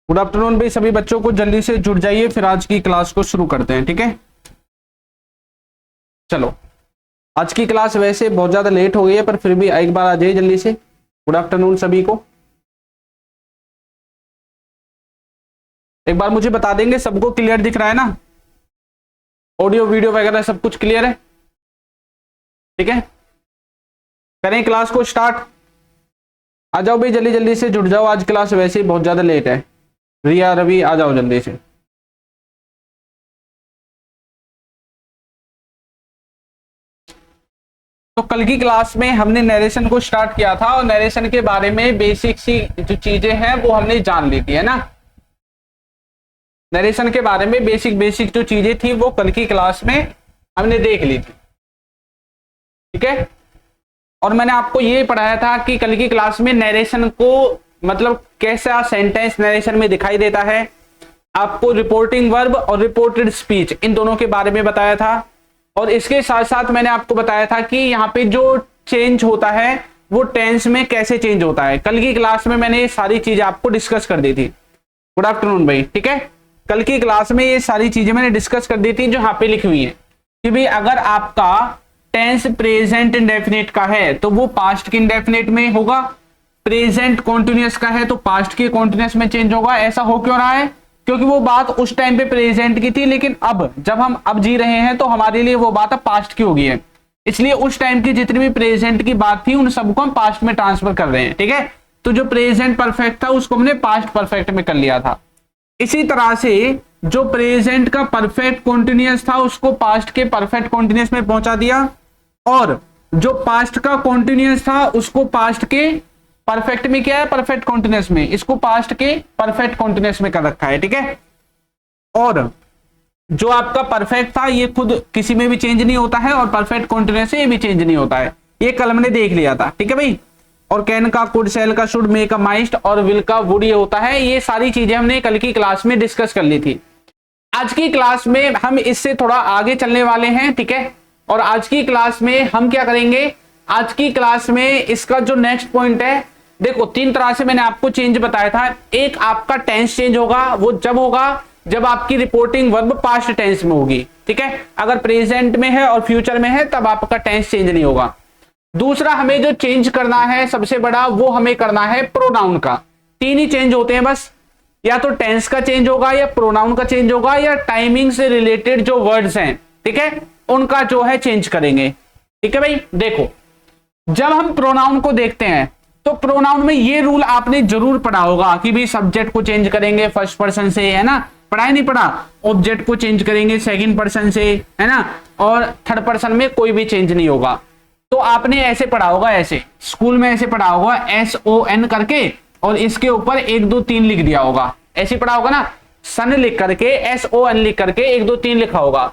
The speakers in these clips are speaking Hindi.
गुड आफ्टरनून भाई, सभी बच्चों को जल्दी से जुड़ जाइए, फिर आज की क्लास को शुरू करते हैं। ठीक है, चलो। आज की क्लास वैसे बहुत ज्यादा लेट हो गई है, पर फिर भी एक बार आ जाइए जल्दी से। गुड आफ्टरनून सभी को। एक बार मुझे बता देंगे, सबको क्लियर दिख रहा है ना? ऑडियो वीडियो वगैरह सब कुछ क्लियर है? ठीक है, करें क्लास को स्टार्ट। आ जाओ भाई, जल्दी जल्दी से जुड़ जाओ, आज क्लास वैसे ही बहुत ज्यादा लेट है। रिया, रवि, आ जाओ जल्दी से। तो कल की क्लास में हमने नरेशन को स्टार्ट किया था और नरेशन के बारे में बेसिक सी जो चीजें हैं वो हमने जान ली थी, है ना? नरेशन के बारे में बेसिक बेसिक जो चीजें थी वो कल की क्लास में हमने देख ली थी। ठीक है, और मैंने आपको ये पढ़ाया था कि कल की क्लास में नरेशन को मतलब कैसा सेंटेंस नरेशन में दिखाई देता है। आपको रिपोर्टिंग वर्ब और रिपोर्टेड स्पीच इन दोनों के बारे में बताया था, और इसके साथ साथ मैंने आपको बताया था कि यहाँ पे जो चेंज होता है वो टेंस में कैसे चेंज होता है। कल की क्लास में मैंने ये सारी चीजें आपको डिस्कस कर दी थी। गुड आफ्टरनून भाई। ठीक है, कल की क्लास में ये सारी चीजें मैंने डिस्कस कर दी थी जो यहाँ पे लिखी हुई है कि भाई अगर आपका टेंस प्रेजेंट इंडेफिनिट का है तो वो पास्ट के इंडेफिनिट में होगा, प्रेजेंट कॉन्टिन्यूअस का है तो पास्ट के कॉन्टिन्यूअस में चेंज होगा। ऐसा हो क्यों रहा है? क्योंकि वो बात उस टाइम पे प्रेजेंट की थी, लेकिन अब जब हम अब जी रहे हैं तो हमारे लिए वो बात अब पास्ट की हो गई है। इसलिए उस टाइम की जितनी भी प्रेजेंट की बात थी उन सबको हम पास्ट में ट्रांसफर कर रहे हैं। ठीक है, तो जो प्रेजेंट परफेक्ट था उसको हमने पास्ट परफेक्ट में कर लिया था। इसी तरह से जो प्रेजेंट का परफेक्ट कॉन्टिन्यूअस था उसको पास्ट के परफेक्ट कॉन्टिन्यूअस में पहुंचा दिया, और जो पास्ट का कॉन्टिन्यूअस था उसको पास्ट के परफेक्ट में क्या है, परफेक्ट कॉन्टिन्यूअस में, इसको पास्ट के परफेक्ट कॉन्टिन्यूअस में कर रखा है। ठीक है, और जो आपका परफेक्ट था ये खुद किसी में भी चेंज नहीं होता है और परफेक्ट कॉन्टिन्यूअस से ये भी चेंज नहीं होता है। ये कल हमने देख लिया था। ठीक है भाई, और कैन का, कुड, सेल का, शुड, मेक, माइस्ट और विल का वुड ये होता है। ये सारी चीजें हमने कल की क्लास में डिस्कस कर ली थी। आज की क्लास में हम इससे थोड़ा आगे चलने वाले हैं। ठीक है, और आज की क्लास में हम क्या करेंगे, आज की क्लास में इसका जो नेक्स्ट पॉइंट है, देखो तीन तरह से मैंने आपको चेंज बताया था। एक आपका टेंस चेंज होगा, वो जब होगा जब आपकी रिपोर्टिंग वर्ब पास्ट टेंस में होगी। ठीक है, अगर प्रेजेंट में है और फ्यूचर में है तब आपका टेंस चेंज नहीं होगा। दूसरा हमें जो चेंज करना है सबसे बड़ा, वो हमें करना है प्रोनाउन का। तीन ही चेंज होते हैं बस, या तो टेंस का चेंज होगा, या प्रोनाउन का चेंज होगा, या टाइमिंग से रिलेटेड जो वर्ड्स हैं, ठीक है, उनका जो है चेंज करेंगे। ठीक है भाई, देखो जब हम प्रोनाउन को देखते हैं तो प्रोनाउन में ये रूल आपने जरूर पढ़ा होगा कि भाई सब्जेक्ट को चेंज करेंगे फर्स्ट पर्सन से, है ना? पढ़ा है नहीं पढ़ा? ऑब्जेक्ट को चेंज करेंगे सेकंड पर्सन से, है ना? और थर्ड पर्सन में कोई भी चेंज नहीं होगा। तो आपने ऐसे पढ़ा होगा, ऐसे स्कूल में ऐसे पढ़ा होगा, SON करके और इसके ऊपर 1 2 3 लिख दिया होगा। ऐसे पढ़ा होगा ना, सन लिख करके SON लिख करके 1 2 3 लिखा होगा।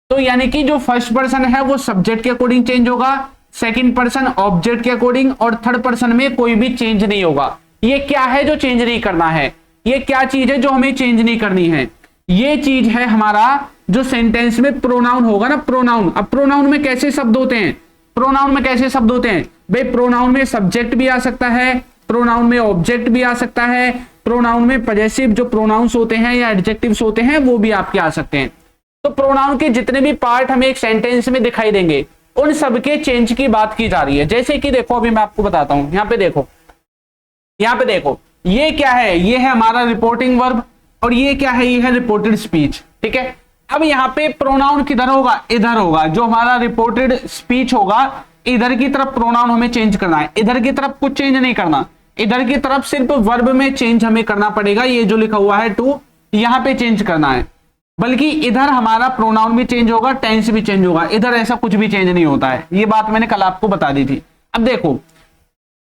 तो यानी कि जो फर्स्ट पर्सन है वो सब्जेक्ट के अकॉर्डिंग चेंज होगा, सेकंड पर्सन ऑब्जेक्ट के अकॉर्डिंग, और थर्ड पर्सन में कोई भी चेंज नहीं होगा। ये क्या है जो चेंज नहीं करना है? ये क्या चीज है जो हमें चेंज नहीं करनी है? ये चीज है हमारा जो सेंटेंस में प्रोनाउन होगा ना, प्रोनाउन। अब प्रोनाउन में कैसे शब्द होते हैं? प्रोनाउन में कैसे शब्द होते हैं भाई? प्रोनाउन में सब्जेक्ट भी आ सकता है, प्रोनाउन में ऑब्जेक्ट भी आ सकता है, प्रोनाउन में पजेसिव जो प्रोनाउंस होते हैं या एडजेक्टिव्स होते हैं वो भी आपके आ सकते हैं। तो प्रोनाउन के जितने भी पार्ट हमें एक सेंटेंस में दिखाई देंगे उन सबके चेंज की बात की जा रही है। जैसे कि देखो, अभी मैं आपको बताता हूं, यहां पे देखो, यहां पे देखो, ये क्या है? ये है हमारा रिपोर्टिंग वर्ब, और ये क्या है? ये है रिपोर्टेड स्पीच। ठीक है, अब यहां पे प्रोनाउन किधर होगा? इधर होगा। जो हमारा रिपोर्टेड स्पीच होगा इधर की तरफ प्रोनाउन हमें चेंज करना है, इधर की तरफ कुछ चेंज नहीं करना। इधर की तरफ सिर्फ वर्ब में चेंज हमें करना पड़ेगा, ये जो लिखा हुआ है टू, यहां पे चेंज करना है। बल्कि इधर हमारा प्रोनाउन भी चेंज होगा, टेंस भी चेंज होगा, इधर ऐसा कुछ भी चेंज नहीं होता है। ये बात मैंने कल आपको बता दी थी। अब देखो,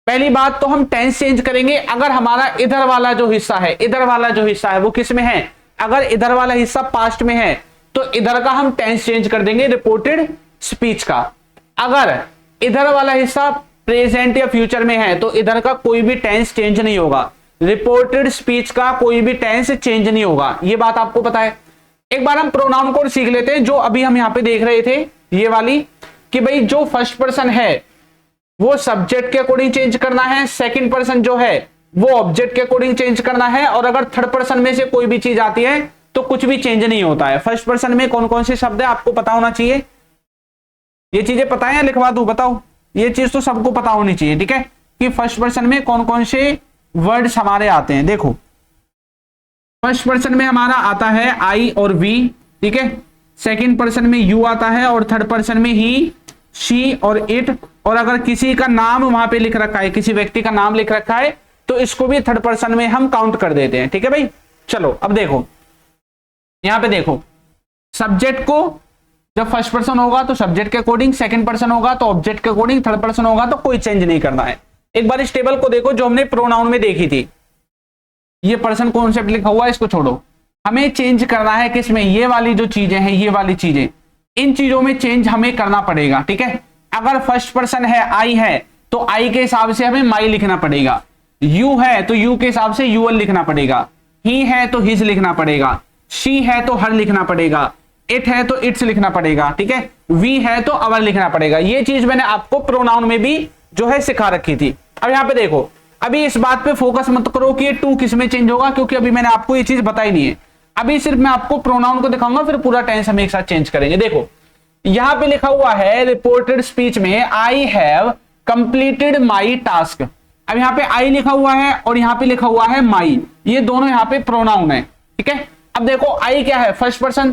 पहली बात तो हम टेंस चेंज करेंगे अगर हमारा इधर वाला जो हिस्सा है, इधर वाला जो हिस्सा है वो किस में है? अगर इधर वाला हिस्सा पास्ट में है तो इधर का हम टेंस चेंज कर देंगे रिपोर्टेड स्पीच का। अगर इधर वाला हिस्सा प्रेजेंट या फ्यूचर में है तो इधर का कोई भी टेंस चेंज नहीं होगा, रिपोर्टेड स्पीच का कोई भी टेंस चेंज नहीं होगा। ये बात आपको पता है। एक बार हम प्रोनाउन को सीख लेते हैं, जो अभी हम यहां पे देख रहे थे ये वाली, कि भाई जो फर्स्ट पर्सन है वो सब्जेक्ट के अकॉर्डिंग चेंज करना है, सेकंड पर्सन जो है वो ऑब्जेक्ट के अकॉर्डिंग चेंज करना है, और अगर थर्ड पर्सन में से कोई भी चीज आती है तो कुछ भी चेंज नहीं होता है। फर्स्ट पर्सन में कौन कौन से शब्द है आपको पता होना चाहिए, ये चीजें पता है या लिखवा दूं, बताओ, ये चीज तो सबको पता होनी चाहिए, ठीक है, कि फर्स्ट पर्सन में कौन कौन से वर्ड्स हमारे आते हैं। देखो फर्स्ट पर्सन में हमारा आता है आई और वी, ठीक है, सेकंड पर्सन में यू आता है, और थर्ड पर्सन में ही, शी और इट, और अगर किसी का नाम वहां पे लिख रखा है, किसी व्यक्ति का नाम लिख रखा है, तो इसको भी थर्ड पर्सन में हम काउंट कर देते हैं, ठीक है भाई। चलो अब देखो यहां पे देखो, सब्जेक्ट को जब फर्स्ट पर्सन होगा तो सब्जेक्ट के अकॉर्डिंग, सेकंड पर्सन होगा तो ऑब्जेक्ट के अकॉर्डिंग, थर्ड पर्सन होगा तो कोई चेंज नहीं करना है। एक बार इस टेबल को देखो जो हमने प्रोनाउन में देखी थी, ये पर्सन कॉन्सेप्ट लिखा हुआ है, इसको छोड़ो, हमें चेंज करना है किसमें, ये वाली जो चीजें हैं, ये वाली चीजें, इन चीजों में चेंज हमें करना पड़ेगा, ठीक है। अगर फर्स्ट पर्सन है आई है तो आई के हिसाब से हमें माई लिखना पड़ेगा, यू है तो यू के हिसाब से यूएल लिखना पड़ेगा, ही है तो हिज लिखना पड़ेगा, शी है तो हर लिखना पड़ेगा, इट है तो इट्स लिखना पड़ेगा, ठीक है, वी है तो अवर लिखना पड़ेगा। ये चीज मैंने आपको प्रोनाउन में भी जो है सिखा रखी थी। अब यहां पे देखो, अभी इस बात पे फोकस मत करो कि ये टू किस में चेंज होगा, क्योंकि अभी मैंने आपको ये चीज बताई नहीं है। अभी सिर्फ मैं आपको प्रोनाउन को दिखाऊंगा, फिर पूरा टेंस हम एक साथ चेंज करेंगे। देखो यहां पे लिखा हुआ है रिपोर्टेड स्पीच में, आई हैव कंप्लीटेड माई टास्क। अब यहां पे आई लिखा हुआ है और यहां पे लिखा हुआ है माई, ये दोनों यहां पे प्रोनाउन है, ठीक है। अब देखो आई क्या है, first person,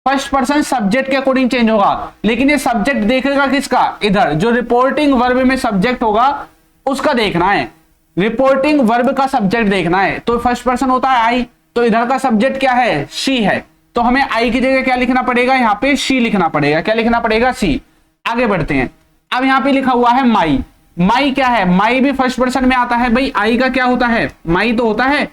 first person subject के अकॉर्डिंग चेंज होगा, लेकिन ये सब्जेक्ट देखेगा किसका, इधर जो रिपोर्टिंग वर्ब में सब्जेक्ट होगा उसका देखना है, रिपोर्टिंग वर्ब का सब्जेक्ट देखना है। तो फर्स्ट पर्सन होता है आई, तो इधर का सब्जेक्ट क्या है, शी है, तो हमें आई की जगह क्या लिखना पड़ेगा, यहाँ पे शी लिखना पड़ेगा, क्या लिखना पड़ेगा, सी। आगे बढ़ते हैं, अब यहाँ पे लिखा हुआ है माई, माई क्या है, माई भी फर्स्ट पर्सन में आता है भाई, आई का क्या होता है, माई तो होता है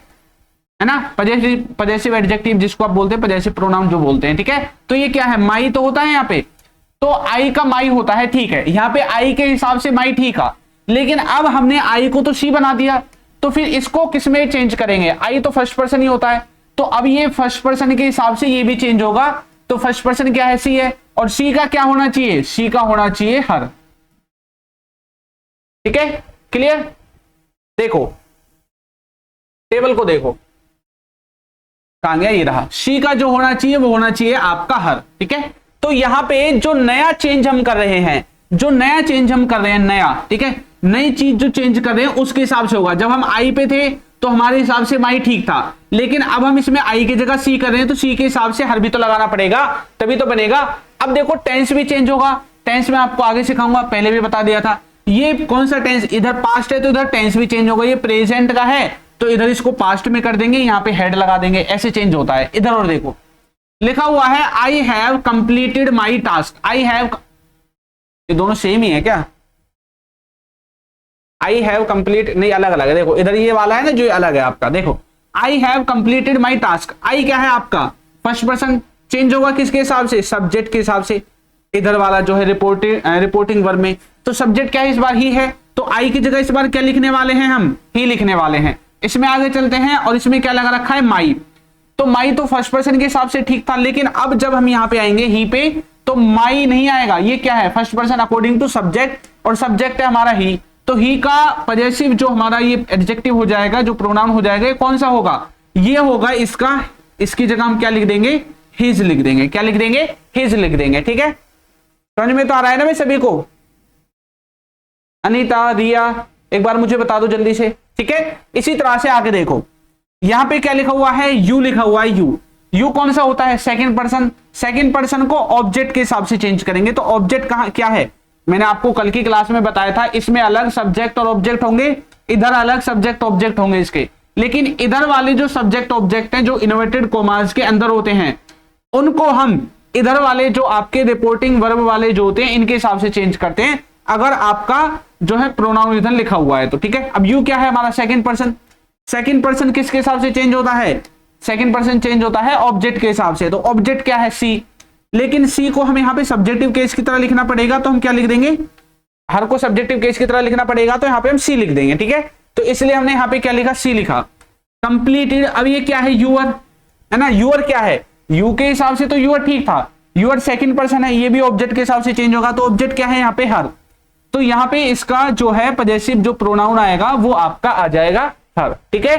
ना, पजेसिव एडजेक्टिव जिसको आप बोलते हैं, पजेसिव प्रोनाउन जो बोलते हैं, ठीक है। तो ये क्या है, माई तो होता है यहाँ पे, तो आई का माई होता है, ठीक है, यहाँ पे आई के हिसाब से माई ठीक है, लेकिन अब हमने आई को तो सी बना दिया, तो फिर इसको किस में चेंज करेंगे, आई तो फर्स्ट पर्सन ही होता है, तो अब ये फर्स्ट पर्सन के हिसाब से ये भी चेंज होगा, तो फर्स्ट पर्सन क्या है, सी है, और सी का क्या होना चाहिए, सी का होना चाहिए हर, ठीक है, क्लियर। देखो टेबल को देखो, कहां गया, ये रहा, सी का जो होना चाहिए वो होना चाहिए आपका हर, ठीक है। तो यहां पे जो नया चेंज हम कर रहे हैं, जो नया चेंज हम कर रहे हैं, नया, ठीक है, नई चीज जो चेंज कर रहे हैं उसके हिसाब से होगा। जब हम आई पे थे तो हमारे हिसाब से माई ठीक था, लेकिन अब हम इसमें आई की जगह सी कर रहे हैं, तो सी के हिसाब से हर भी तो लगाना पड़ेगा, तभी तो बनेगा। अब देखो टेंस भी चेंज होगा, टेंस में आपको आगे सिखाऊंगा, पहले भी बता दिया था। ये कौन सा टेंस, इधर पास्ट है तो इधर टेंस भी चेंज होगा, ये प्रेजेंट का है तो इधर इसको पास्ट में कर देंगे, यहाँ पे हेड लगा देंगे, ऐसे चेंज होता है। इधर और देखो लिखा हुआ है आई have completed my task, I have, ये दोनों सेम ही है क्या, आई हैव कंप्लीट नहीं, अलग अलग है। देखो इधर ये वाला है ना जो अलग है आपका, देखो I have completed my task, I क्या है आपका फर्स्ट पर्सन, चेंज होगा किसके हिसाब से, सब्जेक्ट के हिसाब से। इधर वाला जो है रिपोर्टिंग वर्ब में, तो सब्जेक्ट क्या है इस बार ही है, तो आई की जगह इस बार क्या लिखने वाले हैं, हम ही लिखने वाले हैं। इसमें आगे चलते हैं, और इसमें क्या लगा रखा है, माई, तो माई तो फर्स्ट पर्सन के हिसाब से ठीक था, लेकिन अब जब हम यहाँ पे आएंगे ही पे, तो माई नहीं आएगा, ये क्या है first person according to subject, और सब्जेक्ट है हमारा ही, तो ही का पजेसिव जो हमारा ये एडजेक्टिव हो जाएगा, जो प्रोनाउन हो जाएगा, कौन सा होगा, ये होगा इसका, इसकी जगह हम क्या लिख देंगे, हिज लिख देंगे, क्या लिख देंगे, हिज लिख देंगे, ठीक है। समझ में तो आ रहा है ना भाई सभी को, अनीता, रिया, एक बार मुझे बता दो जल्दी से, ठीक है। इसी तरह से आगे देखो, यहां पे क्या लिखा हुआ है, यू लिखा हुआ है, यू, यू कौन सा होता है, सेकंड पर्सन, सेकंड पर्सन को ऑब्जेक्ट के हिसाब से चेंज करेंगे, तो ऑब्जेक्ट कहां क्या है, मैंने आपको कल की क्लास में बताया था, इसमें अलग सब्जेक्ट और ऑब्जेक्ट होंगे, इधर अलग सब्जेक्ट ऑब्जेक्ट होंगे इसके, लेकिन इधर वाले जो सब्जेक्ट ऑब्जेक्ट हैं, जो इनवर्टेड कॉमास के अंदर होते हैं, उनको हम इधर वाले जो आपके रिपोर्टिंग वर्ब वाले जो होते हैं, इनके हिसाब से चेंज करते हैं, अगर आपका जो है प्रोनाउन इधर लिखा हुआ है तो, ठीक है। अब यू क्या है हमारा सेकंड पर्सन, सेकंड पर्सन किसके हिसाब से चेंज होता है, सेकंड पर्सन चेंज होता है ऑब्जेक्ट के हिसाब से, तो ऑब्जेक्ट क्या है, सी, लेकिन सी को हमें यहाँ पे सब्जेक्टिव केस की तरह लिखना पड़ेगा, तो हम क्या लिख देंगे, हर को सब्जेक्टिव केस की तरह लिखना पड़ेगा, तो यहाँ पे हम सी लिख देंगे, ठीक है। तो इसलिए हमने यहाँ पे क्या लिखा, सी लिखा, कंप्लीटेड। अब ये क्या है, यूअर है ना, यूअर क्या है, यू के हिसाब से तो यूअर ठीक था, यूअर सेकंड पर्सन है, ये भी ऑब्जेक्ट के हिसाब से चेंज होगा, तो ऑब्जेक्ट क्या है यहाँ पे हर, तो यहाँ पे इसका जो है पजेसिव जो प्रोनाउन आएगा वो आपका आ जाएगा थर्ड। ठीक है,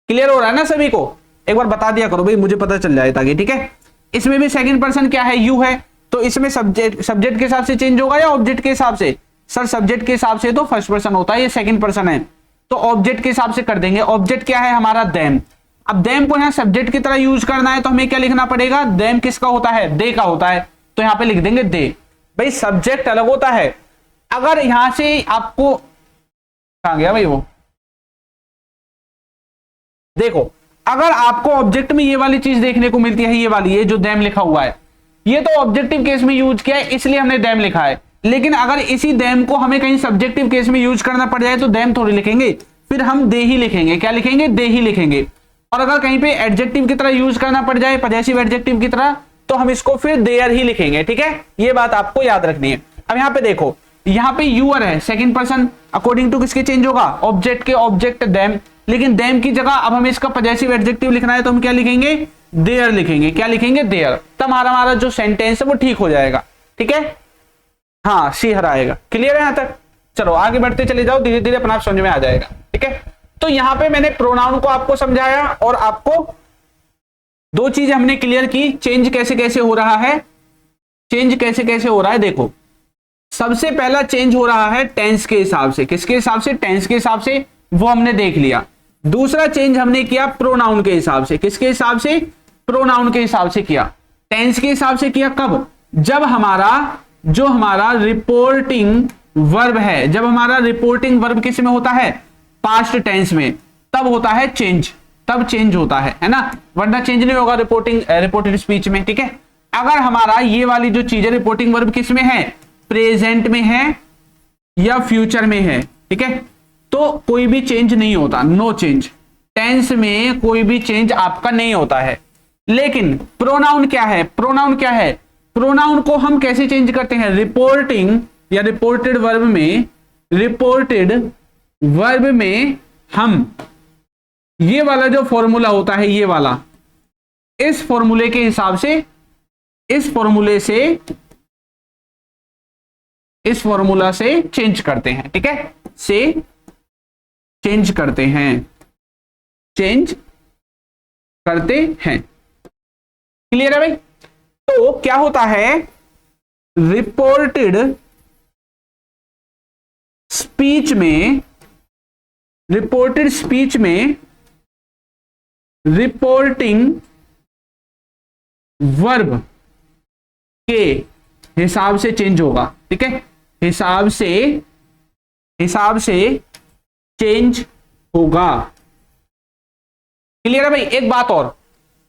क्लियर हो रहा है ना सभी को? एक बार बता दिया करो भाई, मुझे पता चल जाए ताकि। ठीक है, इसमें भी सेकंड पर्सन क्या है, यू है, तो इसमें सब्जेक्ट के हिसाब से चेंज होगा या ऑब्जेक्ट के हिसाब से? सर सब्जेक्ट के हिसाब से तो फर्स्ट पर्सन होता है, ये सेकंड पर्सन है, तो ऑब्जेक्ट के हिसाब से कर देंगे। ऑब्जेक्ट क्या है हमारा, देम। अब देम को यहां सब्जेक्ट की तरह यूज करना है तो हमें क्या लिखना पड़ेगा, देम किसका होता है, दे का होता है, तो यहां पे लिख देंगे दे। भाई सब्जेक्ट अलग होता है, अगर यहां से आपको, कहां गया भाई वो, देखो अगर आपको ऑब्जेक्ट में ये वाली चीज देखने को मिलती है, ये वाली, ये जो देम लिखा हुआ है, ये तो ऑब्जेक्टिव केस में यूज किया है इसलिए हमने देम लिखा है, लेकिन अगर इसी देम को हमें कहीं सब्जेक्टिव केस में यूज करना पड़ जाए तो देम थोड़ी लिखेंगे, फिर हम दे ही लिखेंगे। क्या लिखेंगे, दे ही लिखेंगे। और अगर कहीं पे एडजेक्टिव की तरह यूज करना पड़ जाए, पजेसिव एडजेक्टिव की तरह, तो हम इसको फिर देयर ही लिखेंगे। ठीक है, ये बात आपको याद रखनी है। अब यहां पे देखो, यहां पे यूअर है, सेकंड पर्सन, अकॉर्डिंग टू किसके चेंज होगा, ऑब्जेक्ट के, ऑब्जेक्ट देम, लेकिन देम की जगह अब हमें इसका पजेसिव एडजेक्टिव लिखना है तो हम क्या लिखेंगे, देयर लिखेंगे। क्या लिखेंगे, देयर। तब हमारा जो सेंटेंस है वो ठीक हो जाएगा। ठीक है, हाँ सी हराएगा। क्लियर है यहां तक? चलो आगे बढ़ते चले जाओ, धीरे धीरे अपना समझ में आ जाएगा। ठीक है, तो यहां पे मैंने प्रोनाउन को आपको समझाया और आपको दो चीजें हमने क्लियर की, चेंज कैसे कैसे हो रहा है, चेंज कैसे कैसे हो रहा है। देखो सबसे पहला चेंज हो रहा है टेंस के हिसाब से। किसके हिसाब से, टेंस के हिसाब से, वो हमने देख लिया। दूसरा चेंज हमने किया प्रोनाउन के हिसाब से। किसके हिसाब से, प्रोनाउन के हिसाब से किया। टेंस के हिसाब से किया कब, जब हमारा रिपोर्टिंग वर्ब है, जब हमारा रिपोर्टिंग वर्ब किस में होता है, पास्ट टेंस में, तब होता है चेंज, तब चेंज होता है ना, वरना चेंज नहीं होगा रिपोर्टेड स्पीच में। ठीक है, अगर हमारा ये वाली जो चीज है रिपोर्टिंग वर्ब किस में है, प्रेजेंट में है या फ्यूचर में है, ठीक है, तो कोई भी चेंज नहीं होता, नो चेंज। टेंस में कोई भी चेंज आपका नहीं होता है। लेकिन प्रोनाउन क्या है, प्रोनाउन क्या है, प्रोनाउन को हम कैसे चेंज करते हैं, रिपोर्टिंग या रिपोर्टेड वर्ब में, रिपोर्टेड वर्ब में हम ये वाला जो फॉर्मूला होता है, ये वाला, इस फॉर्मूले के हिसाब से, इस फॉर्मूला से चेंज करते हैं। ठीक है, से चेंज करते हैं, चेंज करते हैं। क्लियर है भाई? तो क्या होता है, रिपोर्टेड स्पीच में, रिपोर्टेड स्पीच में रिपोर्टिंग वर्ब के हिसाब से चेंज होगा। ठीक है, हिसाब से चेंज होगा। क्लियर है भाई? एक बात और,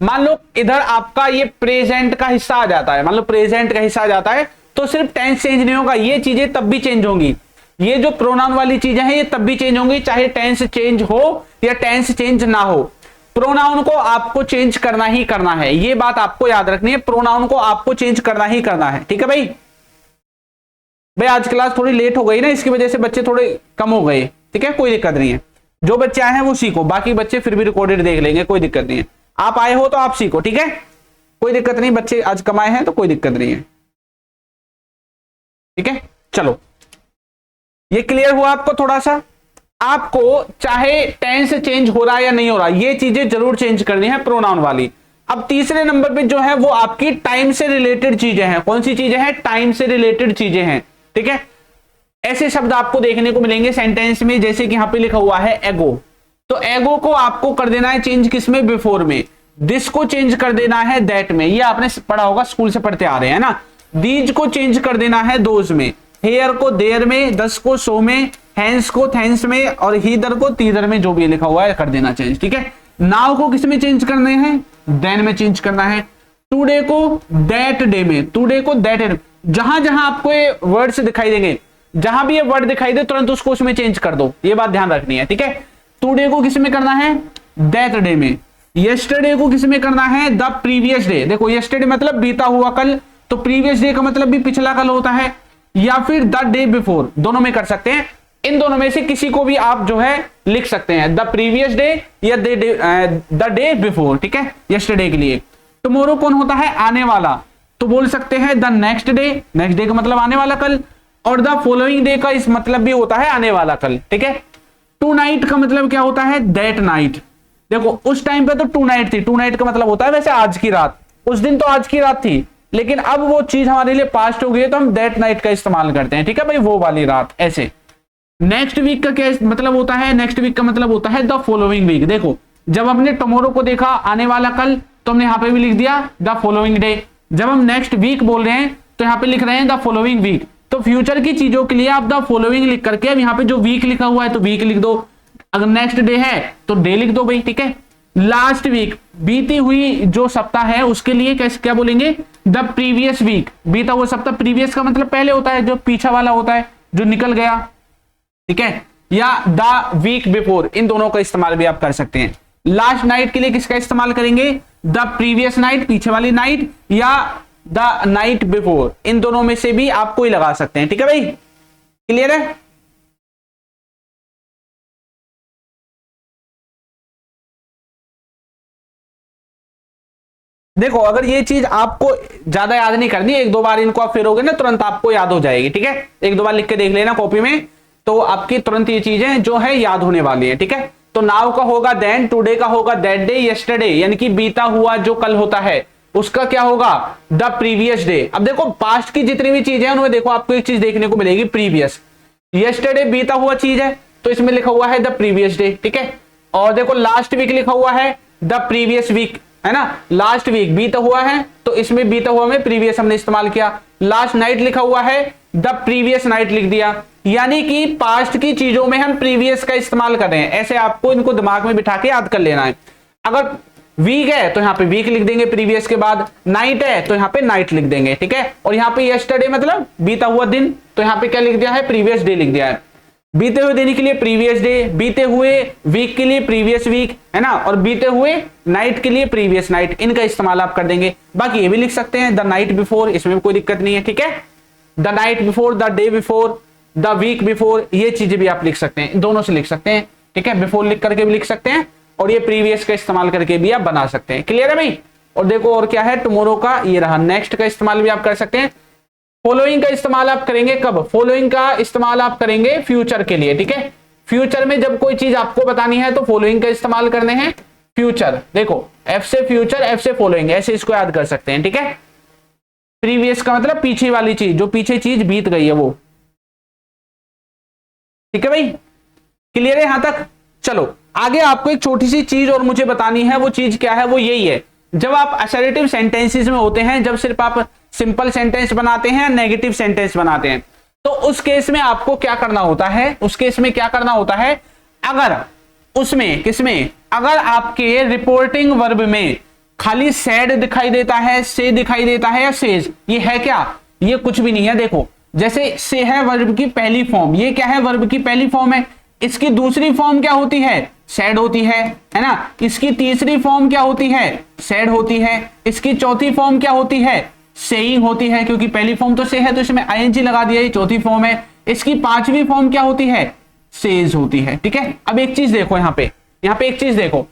मान लो इधर आपका ये प्रेजेंट का हिस्सा आ जाता है, मान लो प्रेजेंट का हिस्सा आ जाता है, तो सिर्फ टेंस चेंज नहीं होगा, ये चीजें तब भी चेंज होंगी। ये जो प्रोनाउन वाली चीजें हैं ये तब भी चेंज होंगी, चाहे टेंस चेंज हो या टेंस चेंज ना हो। प्रोनाउन को आपको चेंज करना ही करना है, ये बात आपको याद रखनी है, प्रोनाउन को आपको चेंज करना ही करना है। ठीक है भाई? आज क्लास थोड़ी लेट हो गई ना, इसकी वजह से बच्चे थोड़े कम हो गए। ठीक है, कोई दिक्कत नहीं है, जो बच्चे आए हैं वो सीखो, बाकी बच्चे फिर भी रिकॉर्डेड देख लेंगे, कोई दिक्कत नहीं है। आप आए हो तो आप सीखो, ठीक है, कोई दिक्कत नहीं, बच्चे आज कमाए हैं तो कोई दिक्कत नहीं है। ठीक है, चलो ये क्लियर हुआ आपको? थोड़ा सा आपको चाहे टेंस चेंज हो रहा है या नहीं हो रहा, ये चीजें जरूर चेंज करनी है प्रोनाउन वाली। अब तीसरे नंबर पे जो है वो आपकी टाइम से रिलेटेड चीजें हैं। कौन सी चीजें हैं? टाइम से रिलेटेड चीजें हैं। ठीक है, ऐसे शब्द आपको देखने को मिलेंगे सेंटेंस में, जैसे कि यहां पे लिखा हुआ है एगो, तो एगो को आपको कर देना है चेंज किसमें, बिफोर में। दिस को चेंज कर देना है दैट में, ये आपने पढ़ा होगा, स्कूल से पढ़ते आ रहे हैं ना। दीज को चेंज कर देना है दोज में, हेयर को देयर में, दस को सो में, हैंस को थैंक्स में, और हीदर को तीदर में, जो भी लिखा हुआ है कर देना चेंज। ठीक है, नाउ को किस में चेंज करने हैं, देन में चेंज करना है। टुडे को दैट डे में, टुडे को दैट डे, जहां जहां आपको ये वर्ड्स दिखाई देंगे, जहां भी ये वर्ड दिखाई दे तुरंत उसको उसमें चेंज कर दो, ये बात ध्यान रखनी है। ठीक है, टुडे को किस में करना है, दैट डे में। यस्टरडे को किस में करना है, द प्रीवियस डे। देखो यस्टरडे मतलब बीता हुआ कल, तो प्रीवियस डे का मतलब भी पिछला कल होता है, या फिर द डे बिफोर, दोनों में कर सकते हैं। इन दोनों में से किसी को भी आप जो है लिख सकते हैं, द प्रीवियस डे या द डे बिफोर। ठीक है, यस्टरडे के लिए। टुमारो कौन होता है, आने वाला, तो बोल सकते हैं the next day, next day का मतलब आने वाला कल, और द फॉलोइंग डे का इस मतलब भी होता है आने वाला कल। ठीक है, टू नाइट का मतलब क्या होता है, दैट नाइट। देखो उस टाइम पे तो टू नाइट थी, टू नाइट का मतलब होता है वैसे आज की रात, उस दिन तो आज की रात थी, लेकिन अब वो चीज हमारे लिए पास्ट हो गई है तो हम दैट नाइट का इस्तेमाल करते हैं, ठीक है भाई, वो वाली रात। ऐसे नेक्स्ट वीक का क्या मतलब होता है, नेक्स्ट वीक का मतलब होता है द फॉलोइंग वीक। देखो जब हमने टुमारो को देखा, आने वाला कल, तो हमने यहां पे भी लिख दिया द फॉलोइंग डे। जब हम नेक्स्ट वीक बोल रहे हैं तो यहां पे लिख रहे हैं द फॉलोइंग वीक। तो फ्यूचर की चीजों के लिए आप द फॉलोइंग लिख करके अब यहां पे जो वीक लिखा हुआ है तो वीक लिख दो, अगर नेक्स्ट डे है तो डे लिख दो भाई, ठीक है। लास्ट वीक, बीती हुई जो सप्ताह है उसके लिए कैसे क्या बोलेंगे, द प्रीवियस वीक। बीता हुआ सप्ताह, प्रीवियस का मतलब पहले होता है, जो पीछा वाला होता है, जो निकल गया, ठीक है। या द वीक बिफोर, इन दोनों का इस्तेमाल भी आप कर सकते हैं। लास्ट नाइट के लिए किसका इस्तेमाल करेंगे, द प्रीवियस नाइट, पीछे वाली नाइट, या द नाइट बिफोर, इन दोनों में से भी आप कोई लगा सकते हैं, ठीक है भाई, क्लियर है। देखो अगर ये चीज आपको ज्यादा याद नहीं करनी, एक दो बार इनको आप फिरोगे ना तुरंत आपको याद हो जाएगी, ठीक है। एक दो बार लिख के देख लेना कॉपी में, तो आपकी तुरंत ये चीजें जो है याद होने वाली है, ठीक है। तो नाउ का होगा देन, टुडे का होगा दैट डे, यस्टरडे यानी कि बीता हुआ जो कल होता है उसका क्या होगा, द प्रीवियस डे। अब देखो पास्ट की जितनी भी चीजें हैं उनमें देखो आपको एक चीज देखने को मिलेगी, प्रीवियस। यस्टरडे बीता हुआ चीज है तो इसमें लिखा हुआ है द प्रीवियस डे, ठीक है। और देखो लास्ट वीक लिखा हुआ है द प्रीवियस वीक, है ना, लास्ट वीक बीता हुआ है तो इसमें बीता हुआ में प्रीवियस हमने इस्तेमाल किया। लास्ट नाइट लिखा हुआ है द प्रीवियस नाइट लिख दिया, यानी कि पास्ट की चीजों में हम प्रीवियस का इस्तेमाल कर रहे हैं। ऐसे आपको इनको दिमाग में बिठा के याद कर लेना है। अगर वीक है तो यहां पे वीक लिख देंगे प्रीवियस के बाद, नाइट है तो यहां पे नाइट लिख देंगे, ठीक है। और यहां पे यस्टरडे मतलब बीता हुआ दिन, तो यहां पे क्या लिख दिया है, प्रीवियस डे लिख दिया है। बीते हुए दिन के लिए प्रीवियस डे, बीते हुए वीक के लिए प्रीवियस वीक, है ना, और बीते हुए नाइट के लिए प्रीवियस नाइट, इनका इस्तेमाल आप कर देंगे। बाकी ये भी लिख सकते हैं द नाइट बिफोर, इसमें भी कोई दिक्कत नहीं है, ठीक है। The night before, the day before, the week before, ये चीजें भी आप लिख सकते हैं, दोनों से लिख सकते हैं, ठीक है। बिफोर लिख करके भी लिख सकते हैं और ये प्रीवियस का इस्तेमाल करके भी आप बना सकते हैं, क्लियर है भाई। और देखो और क्या है, टुमारो का ये रहा, नेक्स्ट का इस्तेमाल भी आप कर सकते हैं। फॉलोइंग का इस्तेमाल आप करेंगे कब, फॉलोइंग का इस्तेमाल आप करेंगे फ्यूचर के लिए, ठीक है। फ्यूचर में जब कोई चीज आपको बतानी है तो फॉलोइंग का इस्तेमाल करने हैं। फ्यूचर देखो एफ से फ्यूचर, एफ से फॉलोइंग, ऐसे इसको याद कर सकते हैं, ठीक है। प्रीवियस का मतलब पीछे वाली चीज, जो पीछे चीज बीत गई है वो, ठीक है भाई, क्लियर है यहां तक। चलो आगे आपको एक छोटी सी चीज और मुझे बतानी है, वो चीज क्या है, वो यही है, जब आप असर्टिव सेंटेंसेस में होते हैं, जब सिर्फ आप सिंपल सेंटेंस बनाते हैं, नेगेटिव सेंटेंस बनाते हैं, तो उस केस में आपको क्या करना होता है, उस केस में क्या करना होता है, अगर उसमें किसमें, अगर आपके रिपोर्टिंग वर्ब में खाली सैड दिखाई देता है, से दिखाई देता है या सेज, ये है क्या, ये कुछ भी नहीं है। देखो जैसे से है वर्ब की पहली फॉर्म, ये क्या है, वर्ब की पहली फॉर्म है। इसकी दूसरी फॉर्म क्या होती है, सैड होती है ना। इसकी तीसरी फॉर्म क्या होती है, सैड होती है। इसकी चौथी फॉर्म क्या होती है, सेइंग होती है, क्योंकि पहली फॉर्म तो से है तो इसमें आईएनजी लगा दिया, ये चौथी फॉर्म है। इसकी पांचवी फॉर्म क्या होती है, सेज होती है, ठीक है। अब एक चीज देखो यहाँ पे एक चीज देखो,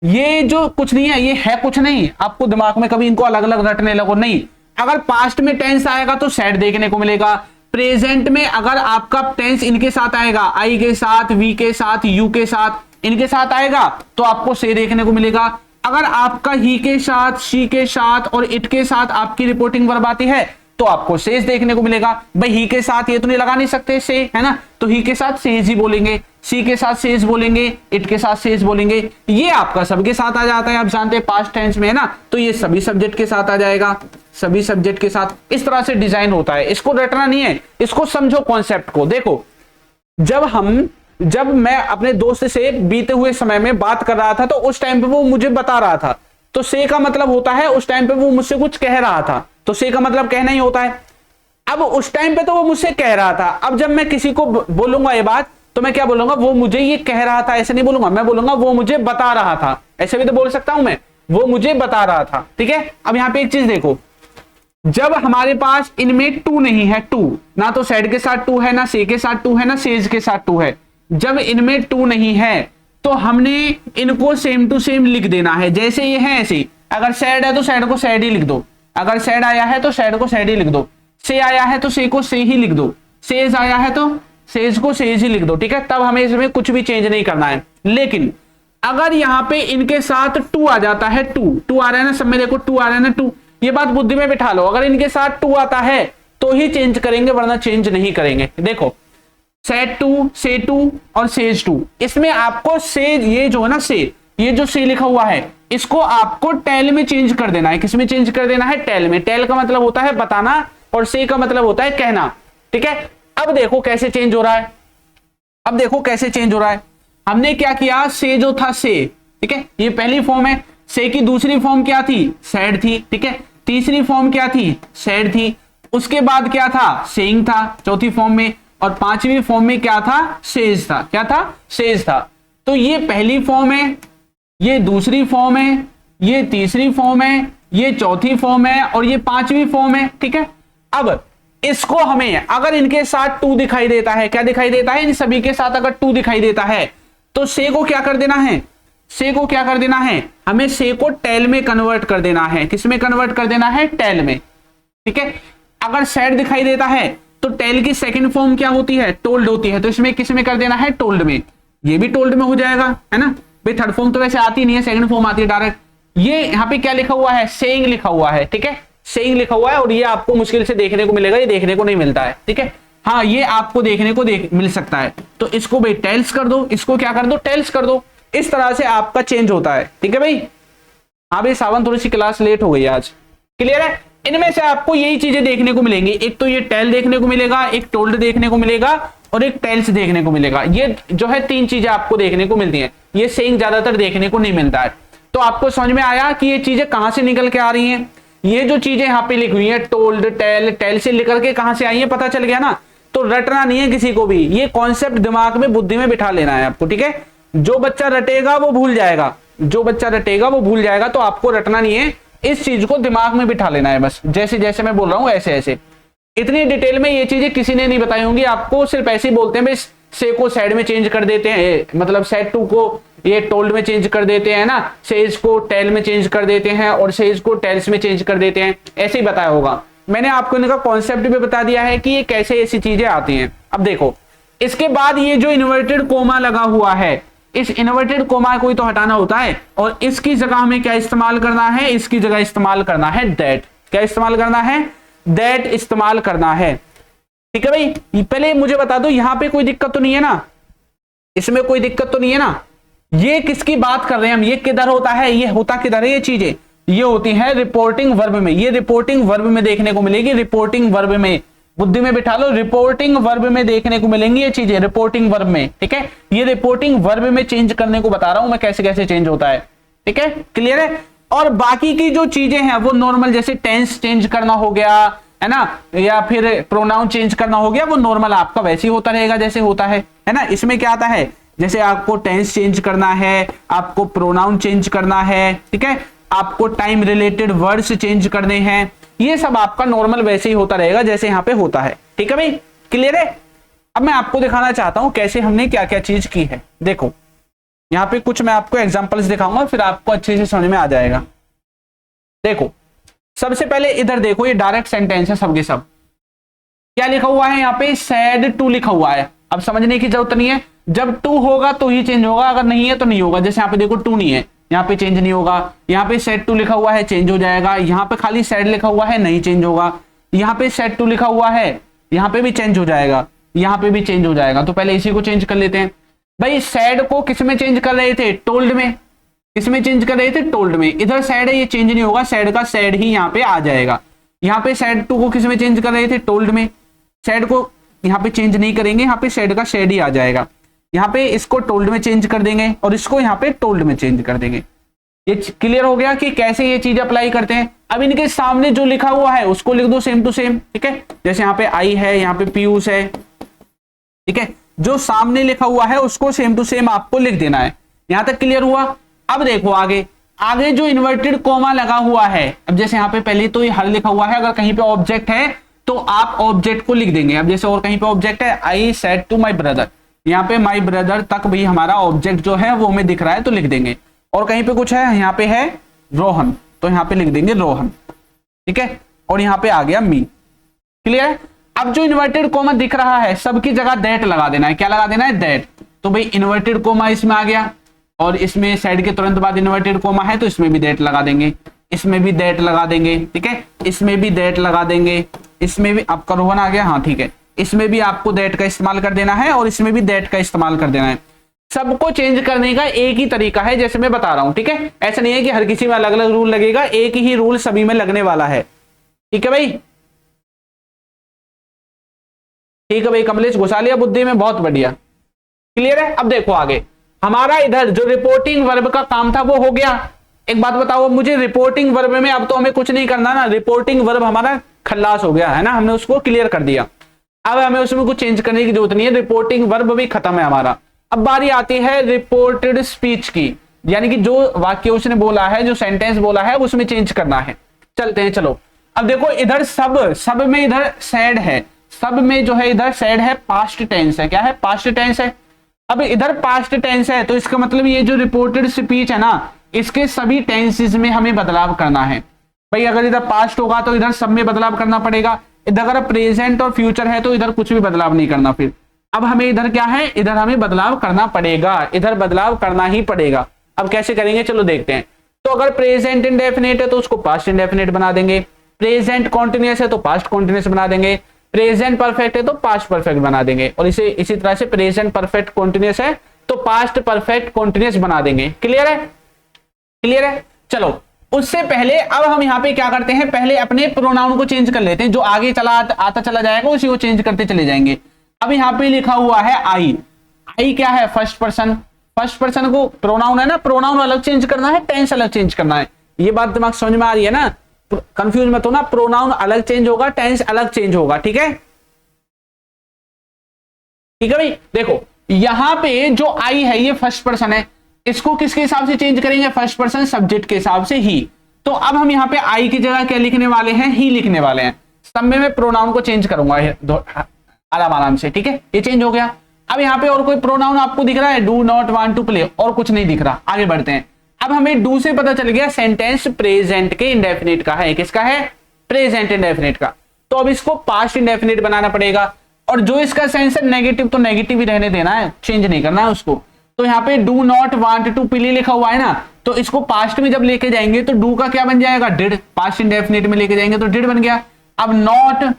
ये जो कुछ नहीं है ये है कुछ नहीं, आपको दिमाग में कभी इनको अलग अलग रटने लगो नहीं। अगर पास्ट में टेंस आएगा तो सैड देखने को मिलेगा, प्रेजेंट में अगर आपका टेंस इनके साथ आएगा, आई के साथ, वी के साथ, यू के साथ, इनके साथ आएगा तो आपको से देखने को मिलेगा। अगर आपका ही के साथ, शी के साथ और इट के साथ आपकी रिपोर्टिंग वर्ब आती है तो आपको सेज देखने को मिलेगा। भाई ही के साथ ये तो नहीं लगा नहीं सकते से, है ना, तो ही के साथ सेज ही बोलेंगे, सी के साथ सेज बोलेंगे, इट के साथ सेज बोलेंगे। ये आपका सबके साथ आ जाता है, आप जानते हैं पास्ट टेंस में, है ना, तो ये सभी सब्जेक्ट के साथ आ जाएगा, सभी सब्जेक्ट के साथ। इस तरह से डिजाइन होता है, इसको रटना नहीं है, इसको समझो कॉन्सेप्ट को। देखो जब मैं अपने दोस्त से बीते हुए समय में बात कर रहा था तो उस टाइम पे वो मुझे बता रहा था, तो से का मतलब होता है उस टाइम पे वो मुझसे कुछ कह रहा था, तो से का मतलब कहना ही होता है। अब उस टाइम पे तो वो मुझसे कह रहा था, अब जब मैं किसी को बोलूंगा ये बात तो मैं क्या बोलूंगा, वो मुझे ये कह रहा था, ऐसे नहीं बोलूंगा, मैं बोलूंगा वो मुझे बता रहा था, ऐसे भी तो बोल सकता हूं मैं, वो मुझे बता रहा था, ठीक है। अब यहां पे एक चीज देखो, जब हमारे पास इनमें टू नहीं है, टू ना तो सैड के साथ टू है, ना से के साथ टू है, ना सेज के साथ टू है, जब इनमें टू नहीं है तो हमने इनको सेम टू सेम लिख देना है, जैसे ये है ऐसे ही। अगर सैड है तो सैड को सैड ही लिख दो, अगर सैड आया है तो सैड को सैड ही लिख दो, से आया है तो से को से ही लिख दो, सेज आया है तो सेज को सेज ही लिख दो, ठीक है, तब हमें इसमें कुछ भी चेंज नहीं करना है। लेकिन अगर यहाँ पे इनके साथ टू आ जाता है, टू आ रहा है ना सब में, देखो टू आ रहा है ना, टू, ये बात बुद्धि में बिठा लो, अगर इनके साथ टू आता है तो ही चेंज करेंगे, वरना चेंज नहीं करेंगे। देखो सेट टू, से टू और सेज टू, इसमें आपको से, ये जो है ना से, ये जो से लिखा हुआ है इसको आपको टेल में चेंज कर देना है। किसमें चेंज कर देना है? टेल में। टेल का मतलब होता है बताना और से का मतलब होता है कहना, ठीक है। अब देखो कैसे चेंज हो रहा है, अब देखो कैसे चेंज हो रहा है। हमने क्या किया, से जो था से, ठीक है, ये पहली फॉर्म है। से की दूसरी फॉर्म क्या थी? सैड थी, ठीक है। तीसरी फॉर्म क्या थी? सैड थी। उसके बाद क्या था? सेइंग था चौथी फॉर्म में। और पांचवी फॉर्म में क्या था? सेज था। क्या था? सेज था। तो ये पहली फॉर्म है, ये दूसरी फॉर्म है, ये तीसरी फॉर्म है, ये चौथी फॉर्म है और ये पांचवी फॉर्म है, ठीक है। अब इसको हमें, अगर इनके साथ टू दिखाई देता है, क्या दिखाई देता है? इन सभी के साथ अगर टू दिखाई देता है तो से को क्या कर देना है? से को क्या कर देना है? हमें से को टेल में कन्वर्ट कर देना है। किस में कन्वर्ट कर देना है? टेल में, ठीक है। अगर सैड दिखाई देता है तो टेल की सेकंड फॉर्म क्या होती है? टोल्ड होती है। तो इसमें किस में कर देना है? टोल्ड में। ये भी टोल्ड में हो जाएगा, है ना भाई। थर्ड फॉर्म तो वैसे आती नहीं है, सेकंड फॉर्म आती है डायरेक्ट। ये यहाँ पे क्या लिखा हुआ है? सेइंग लिखा हुआ है, ठीक है, सेइंग लिखा हुआ है। और ये आपको मुश्किल से देखने को मिलेगा, ये देखने को नहीं मिलता है, ठीक है। हाँ, ये आपको देखने को मिल सकता है। तो इसको भाई टेल्स कर दो, इसको क्या कर दो? टेल्स कर दो। इस तरह से आपका चेंज होता है, ठीक है भाई। हाँ भाई सावन, थोड़ी सी क्लास लेट हो गई आज, क्लियर है। इनमें से आपको यही चीजें देखने को मिलेंगी, एक तो ये टेल देखने को मिलेगा, एक टोल्ड देखने को मिलेगा और एक टेल्स देखने को मिलेगा। ये जो है तीन चीजें आपको देखने को मिलती हैं। ये सेइंग ज्यादातर देखने को नहीं मिलता है। तो आपको समझ में आया कि ये चीजें कहां से निकल के आ रही हैं। ये जो चीजें यहाँ पे लिखी हुई है, टोल्ड, टेल, टेल से निकल के कहां से आई है पता चल गया ना। तो रटना नहीं है किसी को भी, ये कॉन्सेप्ट दिमाग में, बुद्धि में बिठा लेना है आपको, ठीक है। जो बच्चा रटेगा वो भूल जाएगा, जो बच्चा रटेगा वो भूल जाएगा। तो आपको रटना नहीं है, इस चीज को दिमाग में बिठा लेना है बस। जैसे जैसे मैं बोल रहा हूं ऐसे ऐसे। इतनी डिटेल में ये चीजें किसी ने नहीं बताई होंगी आपको, सिर्फ ऐसे ही बोलते हैं भाई से को साइड में चेंज कर देते हैं, मतलब सेट टू को ये टोल्ड में चेंज कर देते हैं ना, सेज को टेल में चेंज कर देते हैं और सेज को टेल्स में चेंज कर देते हैं, ऐसे ही बताया होगा। मैंने आपको इनका कॉन्सेप्ट भी बता दिया है कि ये कैसे ऐसी चीजें आती हैं। अब देखो इसके बाद ये जो इन्वर्टेड कोमा लगा हुआ है, इस इन्वर्टेड कोमा को ही तो हटाना होता है और इसकी जगह हमें क्या इस्तेमाल करना है? इसकी जगह इस्तेमाल करना है दैट। क्या इस्तेमाल करना है? दैट इस्तेमाल करना है, ठीक है भाई। पहले मुझे बता दो, यहां पे कोई दिक्कत तो नहीं है ना, इसमें कोई दिक्कत तो नहीं है ना। ये किसकी बात कर रहे हैं हम? ये किधर होता है? ये होता किधर है? ये चीजें ये होती है रिपोर्टिंग वर्ब में। ये रिपोर्टिंग वर्ब में देखने को मिलेगी, रिपोर्टिंग वर्ब में, बुद्धि में बिठा लो, रिपोर्टिंग वर्ब में देखने को मिलेंगी ये चीजें, रिपोर्टिंग वर्ब में, ठीक है। ये रिपोर्टिंग वर्ब में चेंज करने को बता रहा हूं मैं, कैसे कैसे चेंज होता है, ठीक है, क्लियर है। और बाकी की जो चीजें हैं वो नॉर्मल, जैसे टेंस चेंज करना हो गया, है ना, या फिर प्रोनाउन चेंज करना हो गया, वो नॉर्मल आपका वैसे ही होता रहेगा जैसे होता है ना। इसमें क्या आता है? जैसे आपको टेंस चेंज करना है, आपको प्रोनाउन चेंज करना है, ठीक है, आपको टाइम रिलेटेड वर्ड्स चेंज करने हैं, ये सब आपका नॉर्मल वैसे ही होता रहेगा जैसे यहां पे होता है, ठीक है भाई, क्लियर है। अब मैं आपको दिखाना चाहता हूं कैसे हमने क्या क्या चीज की है। देखो यहां पे कुछ मैं आपको एग्जांपल्स दिखाऊंगा, फिर आपको अच्छे से समझ में आ जाएगा। देखो सबसे पहले इधर देखो, ये डायरेक्ट सेंटेंस है सबके सब। क्या लिखा हुआ है यहाँ पे? सैड टू लिखा हुआ है। अब समझने की जरूरत नहीं है, जब टू होगा तो ही चेंज होगा, अगर नहीं है तो नहीं होगा। जैसे यहाँ पे देखो टू नहीं है, यहाँ पे चेंज नहीं होगा। यहाँ पे सेट टू लिखा हुआ है, चेंज हो जाएगा। यहाँ पे खाली सैड लिखा हुआ है, नहीं चेंज होगा। यहाँ पे सेट टू लिखा हुआ है, यहाँ पे भी चेंज हो जाएगा, यहाँ पे भी चेंज हो जाएगा। तो पहले इसी को चेंज कर लेते हैं भाई। सैड को किस में चेंज कर रहे थे? टोल्ड में। किस में चेंज कर रहे थे? टोल्ड में। इधर सैड है, ये चेंज नहीं होगा, सैड का सैड ही यहाँ पे आ जाएगा। यहाँ पे सैड टू को किस में चेंज कर रहे थे? टोल्ड में। सैड को यहाँ पे चेंज नहीं करेंगे, यहाँ पे सैड का सैड ही आ जाएगा। यहाँ पे इसको टोल्ड में चेंज कर देंगे और इसको यहाँ पे टोल्ड में चेंज कर देंगे। ये क्लियर हो गया कि कैसे ये चीज अप्लाई करते हैं। अब इनके सामने जो लिखा हुआ है उसको लिख दो सेम टू सेम, ठीक है। जैसे यहाँ पे आई है, यहाँ पे पीयूष है, ठीक है। जो सामने लिखा हुआ है उसको सेम टू सेम आपको लिख देना है। यहां तक क्लियर हुआ। अब देखो आगे, आगे जो इन्वर्टेड कोमा लगा हुआ है, अब जैसे यहाँ पे पहले तो ये हर लिखा हुआ है, अगर कहीं पे ऑब्जेक्ट है तो आप ऑब्जेक्ट को लिख देंगे। अब जैसे और कहीं पे ऑब्जेक्ट है, I said to my brother, यहाँ पे माई ब्रदर तक भी हमारा ऑब्जेक्ट जो है वो हमें दिख रहा है तो लिख देंगे। और कहीं पे कुछ है, यहाँ पे है रोहन, तो यहाँ पे लिख देंगे रोहन, ठीक है। और यहाँ पे आ गया मी, क्लियर है। अब जो इन्वर्टेड कोमा दिख रहा है सबकी जगह दैट लगा देना है। क्या लगा देना है? दैट। तो भाई इन्वर्टेड कोमा इसमें आ गया और इसमें साइड के तुरंत बाद इन्वर्टेड कोमा है तो इसमें भी दैट लगा देंगे, इसमें भी दैट लगा देंगे, ठीक है, इसमें भी दैट लगा देंगे, इसमें भी आपका रोहन आ गया, हाँ ठीक है, इसमें भी आपको दैट का इस्तेमाल कर देना है और इसमें भी दैट का इस्तेमाल कर देना है। सबको चेंज करने का एक ही तरीका है जैसे मैं बता रहा हूं, ठीक है, ऐसा नहीं है कि हर किसी में अलग अलग रूल लगेगा, एक ही रूल सभी में लगने वाला है, ठीक है भाई। ठीक है भाई, कमलेश घुसा लिया बुद्धि में, बहुत बढ़िया, क्लियर है। अब देखो आगे हमारा इधर जो रिपोर्टिंग वर्ब का काम था वो हो गया। एक बात बताओ मुझे, रिपोर्टिंग वर्ब में अब तो हमें कुछ नहीं करना ना, रिपोर्टिंग वर्ब हमारा खल्लास हो गया है ना, हमने उसको क्लियर कर दिया। अब हमें उसमें कुछ चेंज करने की जरूरत नहीं है, रिपोर्टिंग वर्ब भी खत्म है हमारा। अब बारी आती है रिपोर्टेड स्पीच की, यानी कि जो वाक्य उसने बोला है, जो सेंटेंस बोला है उसमें चेंज करना है। चलते हैं, चलो। अब देखो इधर सब में इधर सैड है, सब में जो है इधर सैड है, पास्ट टेंस है। क्या है? पास्ट टेंस है। अब इधर पास्ट टेंस है तो इसका मतलब ये जो रिपोर्टेड स्पीच है ना, इसके सभी टेंसेस में हमें बदलाव करना है भाई। अगर इधर पास्ट होगा तो इधर सब में बदलाव करना पड़ेगा, इधर अगर प्रेजेंट और फ्यूचर है तो इधर कुछ भी बदलाव नहीं करना। फिर अब हमें इधर क्या है, इधर हमें बदलाव करना पड़ेगा, इधर बदलाव करना ही पड़ेगा। अब कैसे करेंगे चलो देखते हैं। तो अगर प्रेजेंट इंडेफिनिट है तो उसको पास्ट इंडेफिनिट बना देंगे, प्रेजेंट कॉन्टिन्यूअस है तो पास्ट कॉन्टिन्यूअस बना देंगे, प्रेजेंट परफेक्ट है तो पास्ट परफेक्ट बना देंगे, और इसी तरह से प्रेजेंट परफेक्ट कॉन्टिन्यूअस है तो पास्ट परफेक्ट कॉन्टिन्यूअस बना देंगे। क्लियर है? क्लियर है। चलो उससे पहले अब हम यहाँ पे क्या करते हैं, पहले अपने प्रोनाउन को चेंज कर लेते हैं, जो आगे आता चला जाएगा उसी को चेंज करते चले जाएंगे। अब यहाँ पे लिखा हुआ है आई, आई क्या है? First person. फर्स्ट पर्सन को प्रोनाउन है ना, प्रोनाउन अलग चेंज करना है, टेंस अलग चेंज करना है। ये बात दिमाग समझ में आ रही है ना? कंफ्यूज मत होना, प्रोनाउन अलग चेंज होगा, टेंस अलग चेंज होगा, ठीक है? ठीक है भाई। देखो यहां पे जो आई है ये फर्स्ट पर्सन है, इसको किसके हिसाब से चेंज करेंगे? फर्स्ट पर्सन सब्जेक्ट के हिसाब से ही। तो अब हम यहाँ पे आई की जगह क्या लिखने वाले हैं? ही लिखने वाले हैं। सब में मैं प्रोनाउन को चेंज करूंगा आराम आराम से, ठीक है? ये चेंज हो गया। अब यहाँ पे और कोई प्रोनाउन आपको दिख रहा है? Do not want to play, और कुछ नहीं दिख रहा। आगे बढ़ते हैं। अब हमें डू से पता चल गया सेंटेंस प्रेजेंट के इंडेफिनिट का है। किसका है? प्रेजेंट इंडेफिनिट का। तो अब इसको पास्ट इंडेफिनिट बनाना पड़ेगा, और जो इसका सेंस है नेगेटिव तो नेगेटिव ही रहने देना है, चेंज नहीं करना है उसको। तो यहाँ पे do not want to play लिखा हुआ है ना, तो इसको पास्ट में जब लेके जाएंगे तो डू का क्या बन जाएगा? डिड। पास्ट इंडेफिनिट में लेके जाएंगे तो डिड बन गया। अब नॉट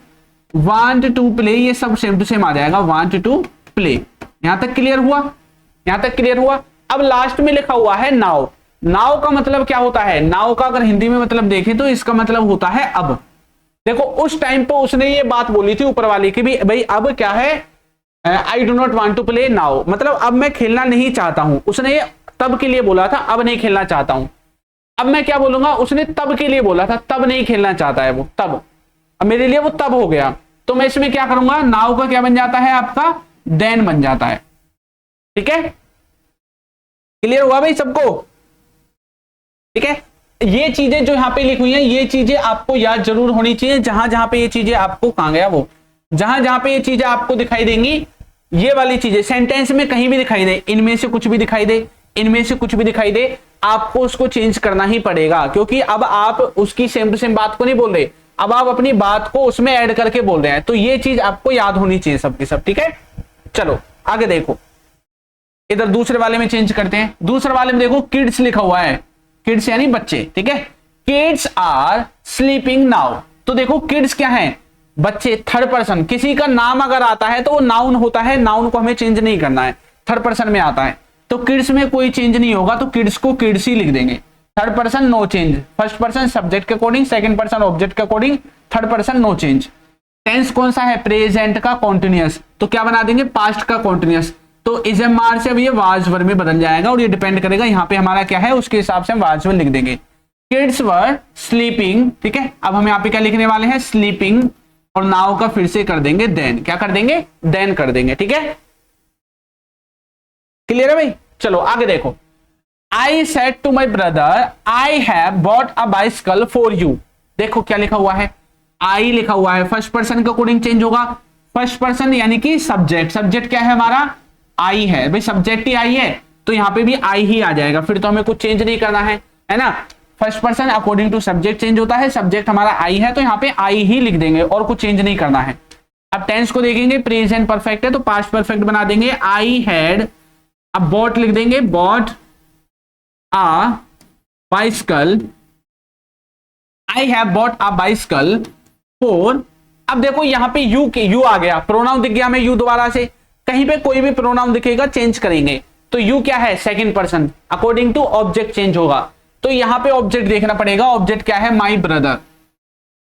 वांट टू प्ले ये सब सेम टू सेम आ जाएगा, वांट टू प्ले। यहां तक क्लियर हुआ? यहां तक क्लियर हुआ? अब लास्ट में लिखा हुआ है नाउ। नाउ का मतलब क्या होता है? नाउ का अगर हिंदी में मतलब देखें तो इसका मतलब होता है अब। देखो उस टाइम पे उसने ये बात बोली थी ऊपर वाली की भी, भाई अब क्या है? I do not want to play now, मतलब अब मैं खेलना नहीं चाहता हूं। उसने ये तब के लिए बोला था, अब नहीं खेलना चाहता हूं। अब मैं क्या बोलूंगा? उसने तब के लिए बोला था, तब नहीं खेलना चाहता है वो, तब। अब मेरे लिए वो तब हो गया, तो मैं इसमें क्या करूंगा? नाउ का क्या बन जाता है आपका? देन बन जाता है। ठीक है? क्लियर हुआ भाई सबको? ठीक है। ये चीजें जो यहां पे लिखी हुई हैं, ये चीजें आपको याद जरूर होनी चाहिए। जहां जहां पे ये चीजें आपको, कहां गया वो, जहां जहां पे ये चीजें आपको दिखाई देंगी, ये वाली चीजें सेंटेंस में कहीं भी दिखाई दे, इनमें से कुछ भी दिखाई दे, इनमें से कुछ भी दिखाई दे, आपको उसको चेंज करना ही पड़ेगा। क्योंकि अब आप उसकी सेम टू सेम बात को नहीं बोल रहे, अब आप अपनी बात को उसमें ऐड करके बोल रहे हैं। तो ये चीज आपको याद होनी चाहिए सबकी सब। ठीक है, चलो आगे देखो। इधर दूसरे वाले में चेंज करते हैं। दूसरे वाले में देखो किड्स लिखा हुआ है, किड्स यानी बच्चे। ठीक है, किड्स आर स्लीपिंग नाउ। तो देखो किड्स क्या है? बच्चे, थर्ड पर्सन। किसी का नाम अगर आता है तो वो नाउन होता है, नाउन को हमें चेंज नहीं करना है, थर्ड पर्सन में आता है। तो किड्स में कोई चेंज नहीं होगा, तो किड्स को किड्स ही लिख देंगे। Third person no change, first person subject के अकॉर्डिंग, सेकंड पर्सन ऑब्जेक्ट के according, third person no change. Tense कौन सा है? प्रेजेंट का कॉन्टिन्यूअस, तो क्या बना देंगे? पास्ट का कॉन्टिन्यूअस। तो इज एम आर से अब ये वाज वर में बदल जाएगा, और ये डिपेंड करेगा यहाँ पे हमारा क्या है, उसके हिसाब से हम वाज वर लिख देंगे। Kids were sleeping. ठीक है, अब हम यहाँ पे क्या लिखने वाले हैं? स्लीपिंग, और नाउ का फिर से कर देंगे देन। क्या कर देंगे? देन कर देंगे। ठीक है, क्लियर है भाई? चलो आगे देखो। I said to my brother I have bought a bicycle for you. देखो क्या लिखा हुआ है? आई लिखा हुआ है, फर्स्ट पर्सन के अकॉर्डिंग चेंज होगा। फर्स्ट पर्सन यानी कि सब्जेक्ट, सब्जेक्ट क्या है हमारा? आई है भाई, सब्जेक्ट ही आई है, तो यहां पे भी आई ही आ जाएगा, फिर तो हमें कुछ चेंज नहीं करना है ना। First person according to subject change होता है, सब्जेक्ट हमारा आई है तो यहाँ पे आई ही लिख देंगे और कुछ चेंज नहीं करना है। अब टेंस को देखेंगे, प्रेजेंट परफेक्ट है तो पास्ट परफेक्ट बना देंगे, आई हैड, अब बॉट लिख देंगे, bought a bicycle, I have bought a bicycle for. अब देखो यहां पे यू आ गया, प्रोनाउन दिख गया हमें यू दोबारा से, कहीं पे कोई भी प्रोनाउन दिखेगा चेंज करेंगे, तो यू क्या है second person, according to object change होगा, तो यहां पे ऑब्जेक्ट देखना पड़ेगा, ऑब्जेक्ट क्या है माई ब्रदर,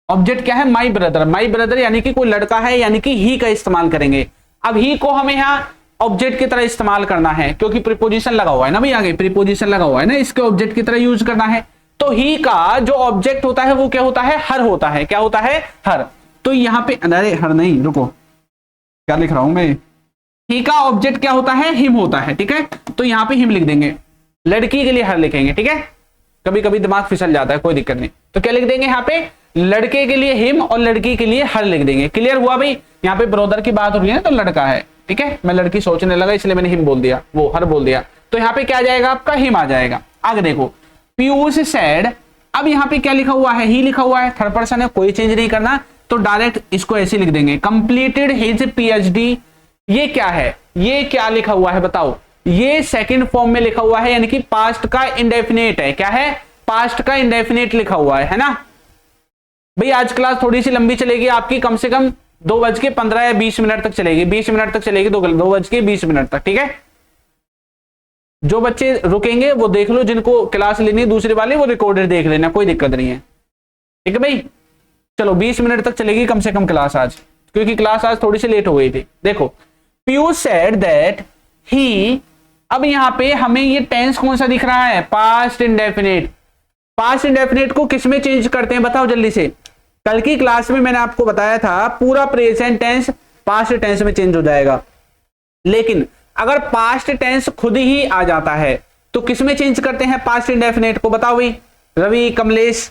ऑब्जेक्ट क्या है माई ब्रदर, माई ब्रदर यानी कि कोई लड़का है, यानी कि ही का इस्तेमाल करेंगे। अब ही को हमें यहां ऑब्जेक्ट की तरह इस्तेमाल करना है, क्योंकि प्रीपोजिशन लगा हुआ है ना भाई, आगे प्रीपोजिशन लगा हुआ है ना, इसके ऑब्जेक्ट की तरह यूज करना है। तो ही का जो ऑब्जेक्ट होता है वो क्या होता है, हर होता है, क्या होता है, हर। तो यहां पे, अरे हर नहीं, रुको क्या लिख रहा हूं मैं, ही का ऑब्जेक्ट क्या होता है, हिम होता है, ठीक है, तो यहां पे हिम लिख देंगे, लड़की के लिए हर लिखेंगे, ठीक है, कभी कभी दिमाग फिसल जाता है, कोई दिक्कत नहीं, तो क्या लिख देंगे यहाँ पे, लड़के के लिए हिम और लड़की के लिए हर लिख देंगे। क्लियर हुआ भाई, यहाँ पे ब्रदर की बात हो रही है तो लड़का है, ठीक है, मैं लड़की सोचने लगा इसलिए मैंने हिम बोल दिया, वो हर बोल दिया, तो यहाँ पे क्या आ जाएगा आपका, हिम आ जाएगा। आगे देखो, पीयूष सैड, अब यहाँ पे क्या लिखा हुआ है, ही लिखा हुआ है, थर्ड पर्सन है, कोई चेंज नहीं करना, तो डायरेक्ट इसको ऐसे लिख देंगे, कंप्लीटेड हिज पीएचडी। ये क्या है, ये क्या लिखा हुआ है बताओ, ये सेकंड फॉर्म में लिखा हुआ है, यानी कि पास्ट का इंडेफिनेट है, क्या है, पास्ट का इंडेफिनेट लिखा हुआ है ना भाई। आज क्लास थोड़ी सी लंबी चलेगी आपकी, कम से कम 2:15 या 20 मिनट तक चलेगी, 20 मिनट तक चलेगी, 2:20 तक, ठीक है। जो बच्चे रुकेंगे वो देख लो, जिनको क्लास लेनी है दूसरी वाली वो रिकॉर्डेड देख लेना, कोई दिक्कत नहीं है, ठीक है भाई। चलो 20 मिनट तक चलेगी कम से कम क्लास आज, क्योंकि क्लास आज थोड़ी सी लेट हो गई थी। देखो, पीयूष सेड दैट ही, अब यहां पे हमें ये टेंस कौन सा दिख रहा है, पास्ट इंडेफिनिट। पास्ट इंडेफिनिट को किस में चेंज करते हैं बताओ जल्दी से। कल की क्लास में मैंने आपको बताया था पूरा प्रेजेंट टेंस पास्ट टेंस में चेंज हो जाएगा, लेकिन अगर पास्ट टेंस खुद ही आ जाता है तो किस में चेंज करते हैं पास्ट इंडेफिनिट को, बताओ भाई, रवि, कमलेश,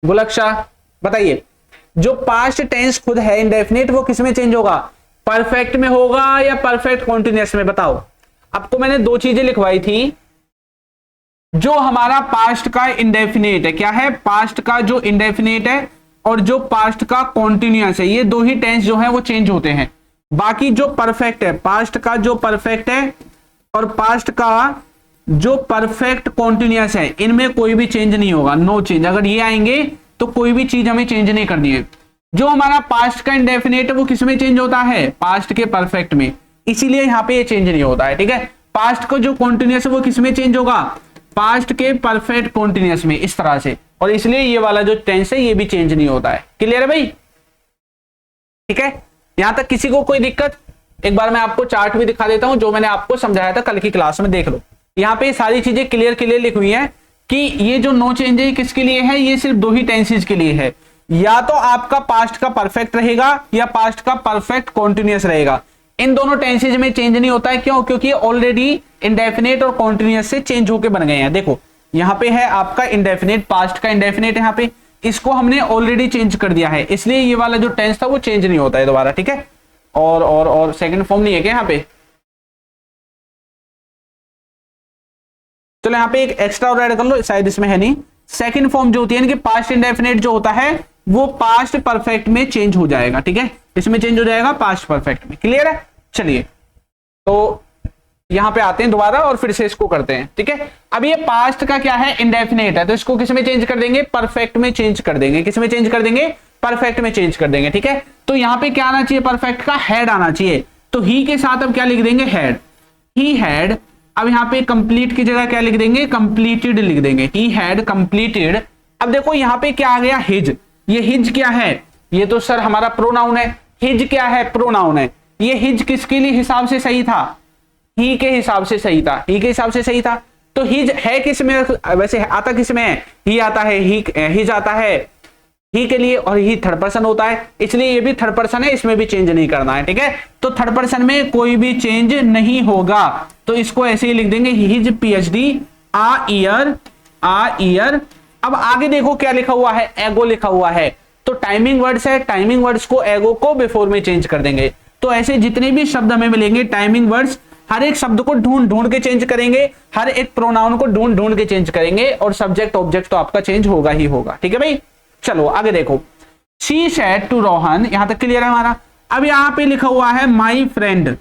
गुलक्षा, बताइए। जो पास्ट टेंस खुद है इंडेफिनिट वो किस में चेंज होगा, परफेक्ट में होगा या परफेक्ट कॉन्टिन्यूअस में, बताओ। आपको मैंने दो चीजें लिखवाई थी, जो हमारा पास्ट का इंडेफिनिट है, क्या है, पास्ट का जो इंडेफिनिट है और जो पास्ट का कॉन्टिन्यूअस है, ये दो ही टेंस जो है वो चेंज होते हैं। बाकी जो परफेक्ट है, पास्ट का जो परफेक्ट है और पास्ट का जो परफेक्ट कॉन्टिन्यूअस है, इनमें कोई भी चेंज नहीं होगा, नो चेंज। अगर ये आएंगे तो कोई भी चीज हमें चेंज नहीं करनी है। जो हमारा पास्ट का इंडेफिनिट है वो किस में चेंज होता है, पास्ट के परफेक्ट में, इसीलिए यहां पे ये चेंज नहीं होता है, ठीक है। पास्ट का जो कॉन्टिन्यूअस है वो किस में चेंज होगा, पास्ट के परफेक्ट कॉन्टिन्यूअस में, इस तरह से, और इसलिए ये वाला जो टेंस है ये भी चेंज नहीं होता है। क्लियर है भाई, ठीक है। यहां तक किसी को कोई दिक्कत, एक बार मैं आपको चार्ट भी दिखा देता हूं जो मैंने आपको समझाया था कल की क्लास में, देख लो। यहाँ पे सारी चीजें क्लियर लिखी हुई है कि ये जो नो चेंज है किसके लिए है, ये सिर्फ दो ही टेंसेज के लिए है, या तो आपका पास्ट का परफेक्ट रहेगा या पास्ट का परफेक्ट कॉन्टिन्यूअस रहेगा। इन दोनों टेंसेज में चेंज नहीं होता है, क्यों, क्योंकि ऑलरेडी इंडेफिनेट और कॉन्टिन्यूअस से चेंज होके बन गए हैं। देखो यहाँ पे है आपका इंडेफिनेट, पास्ट का इंडेफिनेट, यहाँ पे इसको हमने ऑलरेडी चेंज कर दिया है, इसलिए ये वाला जो टेंस था वो चेंज नहीं होता है दोबारा, ठीक है। और सेकंड फॉर्म नहीं है क्या यहाँ पे, चलो यहाँ पे एक एक्स्ट्रा और ऐड कर लो, शायद इसमें है नहीं। सेकंड फॉर्म जो होती है कि पास्ट इंडेफिनेट जो होता है वो पास्ट परफेक्ट में चेंज हो जाएगा, ठीक है, इसमें चेंज हो जाएगा पास्ट परफेक्ट में। क्लियर है, चलिए तो यहां पे आते हैं दोबारा और फिर से इसको करते हैं, ठीक है। अब ये पास्ट का क्या है, इंडेफिनेट है, तो इसको किस में चेंज कर देंगे, परफेक्ट में चेंज कर देंगे। किस में चेंज कर देंगे, परफेक्ट में चेंज कर देंगे, ठीक है। तो यहां पे क्या आना चाहिए, परफेक्ट का हैड आना चाहिए, तो ही के साथ अब क्या लिख देंगे, हैड, ही हैड। अब यहाँ पे कंप्लीट की जगह क्या लिख देंगे, कंप्लीटेड लिख देंगे, ही हैड कंप्लीटेड। अब देखो यहाँ पे क्या आ गया, हिज। ये हिज क्या है, ये तो सर हमारा प्रोनाउन है, हिज क्या है, प्रोनाउन है। ये हिज किसके लिए हिसाब से सही था, ही के हिसाब से सही था, ही के हिसाब से सही था। तो हिज है किस में, वैसे आता किस में है, ही आता है, हिज आता है ही के लिए, और ही थर्ड पर्सन होता है, इसलिए ये भी थर्ड पर्सन है, इसमें भी चेंज नहीं करना है, ठीक है। तो थर्ड पर्सन में कोई भी चेंज नहीं होगा, तो इसको ऐसे ही लिख देंगे, हिज पीएचडी आ ईयर। अब आगे देखो क्या लिखा हुआ है, एगो लिखा हुआ है, तो टाइमिंग वर्ड्स है, टाइमिंग वर्ड्स को एगो को बिफोर में चेंज कर देंगे। तो ऐसे जितने भी शब्द हमें मिलेंगे टाइमिंग वर्ड्स, हर एक शब्द को ढूंढ के चेंज करेंगे, हर एक प्रोनाउन को ढूंढ के चेंज करेंगे, और सब्जेक्ट ऑब्जेक्ट तो आपका चेंज होगा ही होगा, ठीक है भाई। चलो आगे देखो, शी सेड टू रोहन, यहां तक क्लियर है हमारा। अब यहां पे लिखा हुआ है माई फ्रेंड,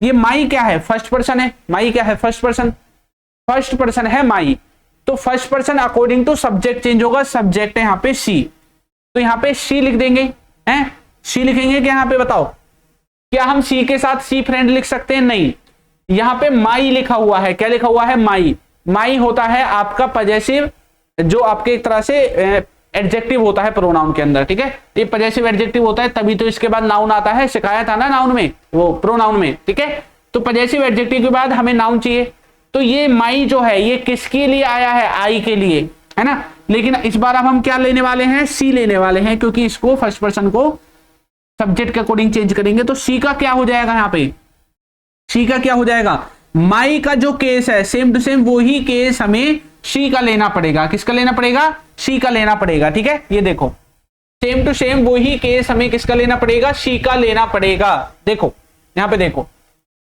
ये माई क्या है, फर्स्ट पर्सन है। माई क्या है, फर्स्ट पर्सन, फर्स्ट पर्सन है माई। तो first person according to subject change होगा, सब्जेक्ट है यहाँ पे शी, तो यहाँ पे शी लिख देंगे, हैं शी लिखेंगे कि यहाँ पे बताओ, क्या हम शी के साथ शी फ्रेंड लिख सकते हैं, नहीं, यहाँ पे माई लिखा हुआ है। क्या लिखा हुआ है, माई। माई होता है आपका पजेसिव, जो आपके एक तरह से एडजेक्टिव होता है प्रोनाउन के अंदर, ठीक है। ये पजेसिव एडजेक्टिव होता है, तभी तो इसके बाद नाउन आता है, सिखाया था ना नाउन में, वो प्रोनाउन में, ठीक है। तो पजेसिव एडजेक्टिव के बाद हमें नाउन चाहिए, तो ये माई जो है ये किसके लिए आया है, आई के लिए, है ना। लेकिन इस बार अब हम क्या लेने वाले हैं, सी लेने वाले हैं, क्योंकि इसको फर्स्ट पर्सन को सब्जेक्ट के अकॉर्डिंग चेंज करेंगे। तो सी का क्या हो जाएगा, यहाँ पे सी का क्या हो जाएगा, माई का जो केस है सेम टू सेम वही केस हमें शी का लेना पड़ेगा। किसका लेना पड़ेगा, शी का लेना पड़ेगा, ठीक है। ये देखो सेम टू सेम वही केस हमें किसका लेना पड़ेगा, शी का लेना पड़ेगा। देखो यहां पे देखो,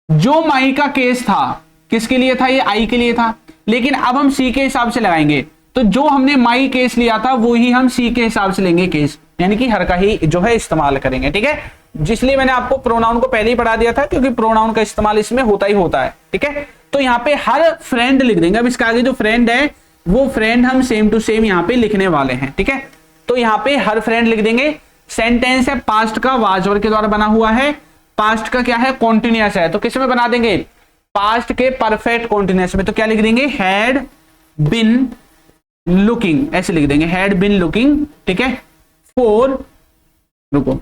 जो माई का केस था किसके लिए था, ये आई के लिए था, लेकिन अब हम सी के हिसाब से लगाएंगे। तो जो हमने माई केस लिया था वही हम सी के हिसाब से लेंगे केस, यानी कि हर का ही जो है इस्तेमाल करेंगे, ठीक है। जिसलिए मैंने आपको प्रोनाउन को पहले ही पढ़ा दिया था, क्योंकि प्रोनाउन का इस्तेमाल इसमें होता ही होता है, ठीक है। तो यहाँ पे हर फ्रेंड लिख देंगे। अब इसके आगे जो फ्रेंड है वो फ्रेंड हम सेम टू सेम यहाँ पे लिखने वाले हैं, ठीक है। तो यहाँ पे हर फ्रेंड लिख देंगे। सेंटेंस है पास्ट का, वाज वर्ब के द्वारा बना हुआ है। पास्ट का क्या है, कॉन्टिन्यूअस है, तो किस में बना देंगे, पास्ट के परफेक्ट कॉन्टिन्यूअस में। तो क्या लिख देंगे, हैड बिन लुकिंग, ऐसे लिख देंगे, हैड बिन लुकिंग, ठीक है। फोर, रुको,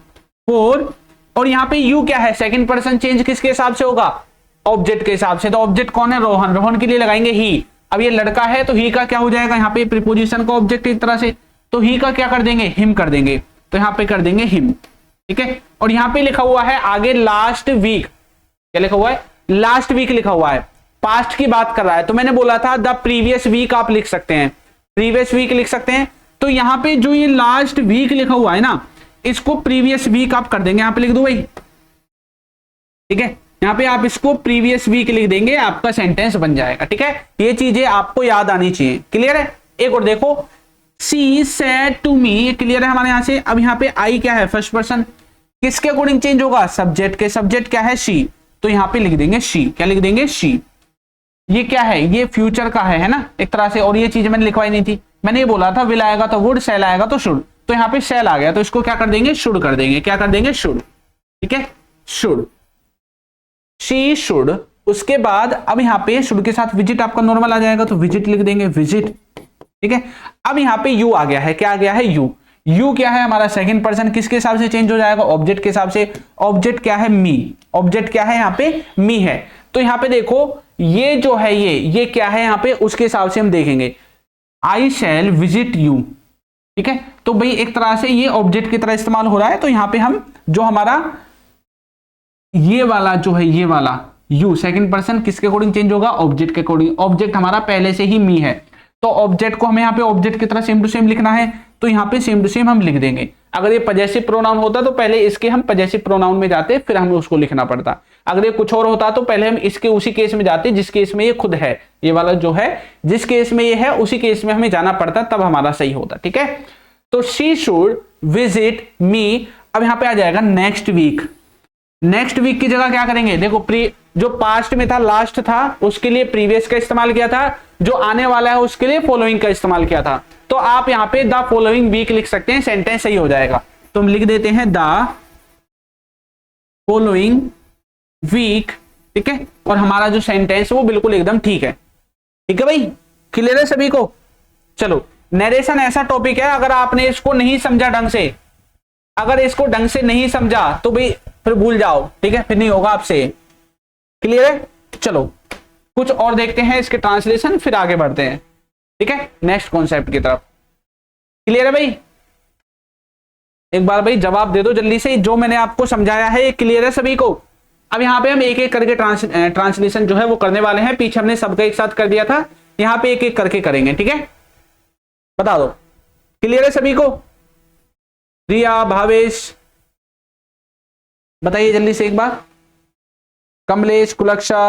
फोर, और यहाँ पे यू क्या है, सेकंड पर्सन चेंज किसके हिसाब से होगा, ऑब्जेक्ट के हिसाब से। तो ऑब्जेक्ट कौन है, रोहन, रोहन के लिए लगाएंगे ही। अब ये लड़का है तो ही का क्या हो जाएगा, यहाँ पे प्रीपोजिशन का ऑब्जेक्ट एक तरह से, तो ही का क्या कर देंगे, हिम कर देंगे, तो यहाँ पे कर देंगे हिम, ठीक है। और यहाँ पे लिखा हुआ है आगे लास्ट वीक, क्या लिखा हुआ है, लास्ट वीक लिखा हुआ है, पास्ट की बात कर रहा है। तो मैंने बोला था द प्रीवियस वीक आप लिख सकते हैं, प्रीवियस वीक लिख सकते हैं। तो यहाँ पे जो ये लास्ट वीक लिखा हुआ है ना, इसको प्रीवियस वीक आप कर देंगे, यहाँ पे लिख दो भाई, ठीक है। यहाँ पे आप इसको प्रीवियस वीक लिख देंगे, आपका सेंटेंस बन जाएगा, ठीक है। ये चीजें आपको याद आनी चाहिए, क्लियर है। एक और देखो, सी सेड टू मी, ये क्लियर है हमारे यहां से। अब यहाँ पे आई क्या है, फर्स्ट पर्सन, किसके अकॉर्डिंग चेंज होगा, सब्जेक्ट के, सब्जेक्ट क्या है, शी, तो यहाँ पे लिख देंगे शी, क्या लिख देंगे, शी। ये क्या है, ये फ्यूचर का है ना एक तरह से, और ये चीज मैंने लिखवाई नहीं थी, मैंने ये बोला था विल आएगा तो वुड, सेल आएगा तो शुड, तो यहाँ पे सेल आ गया, तो इसको क्या कर देंगे, शुड कर देंगे, क्या कर देंगे, शुड, ठीक है, शुड, शी शुड। उसके बाद अब यहाँ पे शुड के साथ विजिट आपका नॉर्मल आ जाएगा, तो विजिट लिख देंगे, विजिट, ठीक है। अब यहाँ पे यू आ गया है, क्या आ गया है, यू। यू क्या है हमारा सेकंड पर्सन, किसके हिसाब से चेंज हो जाएगा, ऑब्जेक्ट के हिसाब से। ऑब्जेक्ट क्या है, मी, ऑब्जेक्ट क्या है यहाँ पे, मी है। तो यहाँ पे देखो ये जो है ये क्या है यहाँ पे, उसके हिसाब से हम देखेंगे, आई शैल विजिट यू, ठीक है। तो भाई एक तरह से ये ऑब्जेक्ट की तरह इस्तेमाल हो रहा है। तो यहाँ पे हम जो हमारा ये वाला जो है, ये वाला यू सेकंड पर्सन किसके अकॉर्डिंग चेंज होगा, ऑब्जेक्ट के अकॉर्डिंग। ऑब्जेक्ट हमारा पहले से ही मी है, तो ऑब्जेक्ट को हमें यहाँ पे ऑब्जेक्ट की तरह सेम टू सेम लिखना है, तो यहाँ पे सेम टू सेम हम लिख देंगे। अगर ये पजेसिव प्रोनाउन होता तो पहले इसके हम पजेसिव प्रोनाउन में जाते, फिर हमें उसको लिखना पड़ता। अगर ये कुछ और होता तो पहले हम इसके उसी केस में जाते जिस केस में ये खुद है, ये वाला जो है जिस केस में ये है उसी केस में हमें जाना पड़ता, तब हमारा सही होता, ठीक है। तो शी शुड विजिट मी। अब यहाँ पे आ जाएगा नेक्स्ट वीक। नेक्स्ट वीक की जगह क्या करेंगे, देखो जो पास्ट में था, लास्ट था, उसके लिए प्रीवियस का इस्तेमाल किया था, जो आने वाला है उसके लिए फॉलोइंग का इस्तेमाल किया था। तो आप यहाँ पे द फॉलोइंग वीक लिख सकते हैं, सेंटेंस सही हो जाएगा। तो हम लिख देते हैं द फॉलोइंग वीक, ठीक है। और हमारा जो सेंटेंस है वो बिल्कुल एकदम ठीक है, ठीक है भाई, क्लियर है सभी को। चलो, नरेशन ऐसा टॉपिक है, अगर आपने इसको नहीं समझा ढंग से, अगर इसको ढंग से नहीं समझा तो भाई फिर भूल जाओ, ठीक है, फिर नहीं होगा आपसे, क्लियर है। चलो कुछ और देखते हैं इसके ट्रांसलेशन, फिर आगे बढ़ते हैं, ठीक है, नेक्स्ट कॉन्सेप्ट की तरफ। क्लियर है भाई, एक बार भाई जवाब दे दो जल्दी से, जो मैंने आपको समझाया है ये क्लियर है सभी को। अब यहाँ पे हम एक एक करके ट्रांसलेशन जो है वो करने वाले हैं, पीछे हमने सबका एक साथ कर दिया था, यहाँ पे एक एक करके करेंगे, ठीक है। बता दो क्लियर है सभी को, रिया, भावेश, बताइए जल्दी से एक बार, कमलेश, कुलक्षा,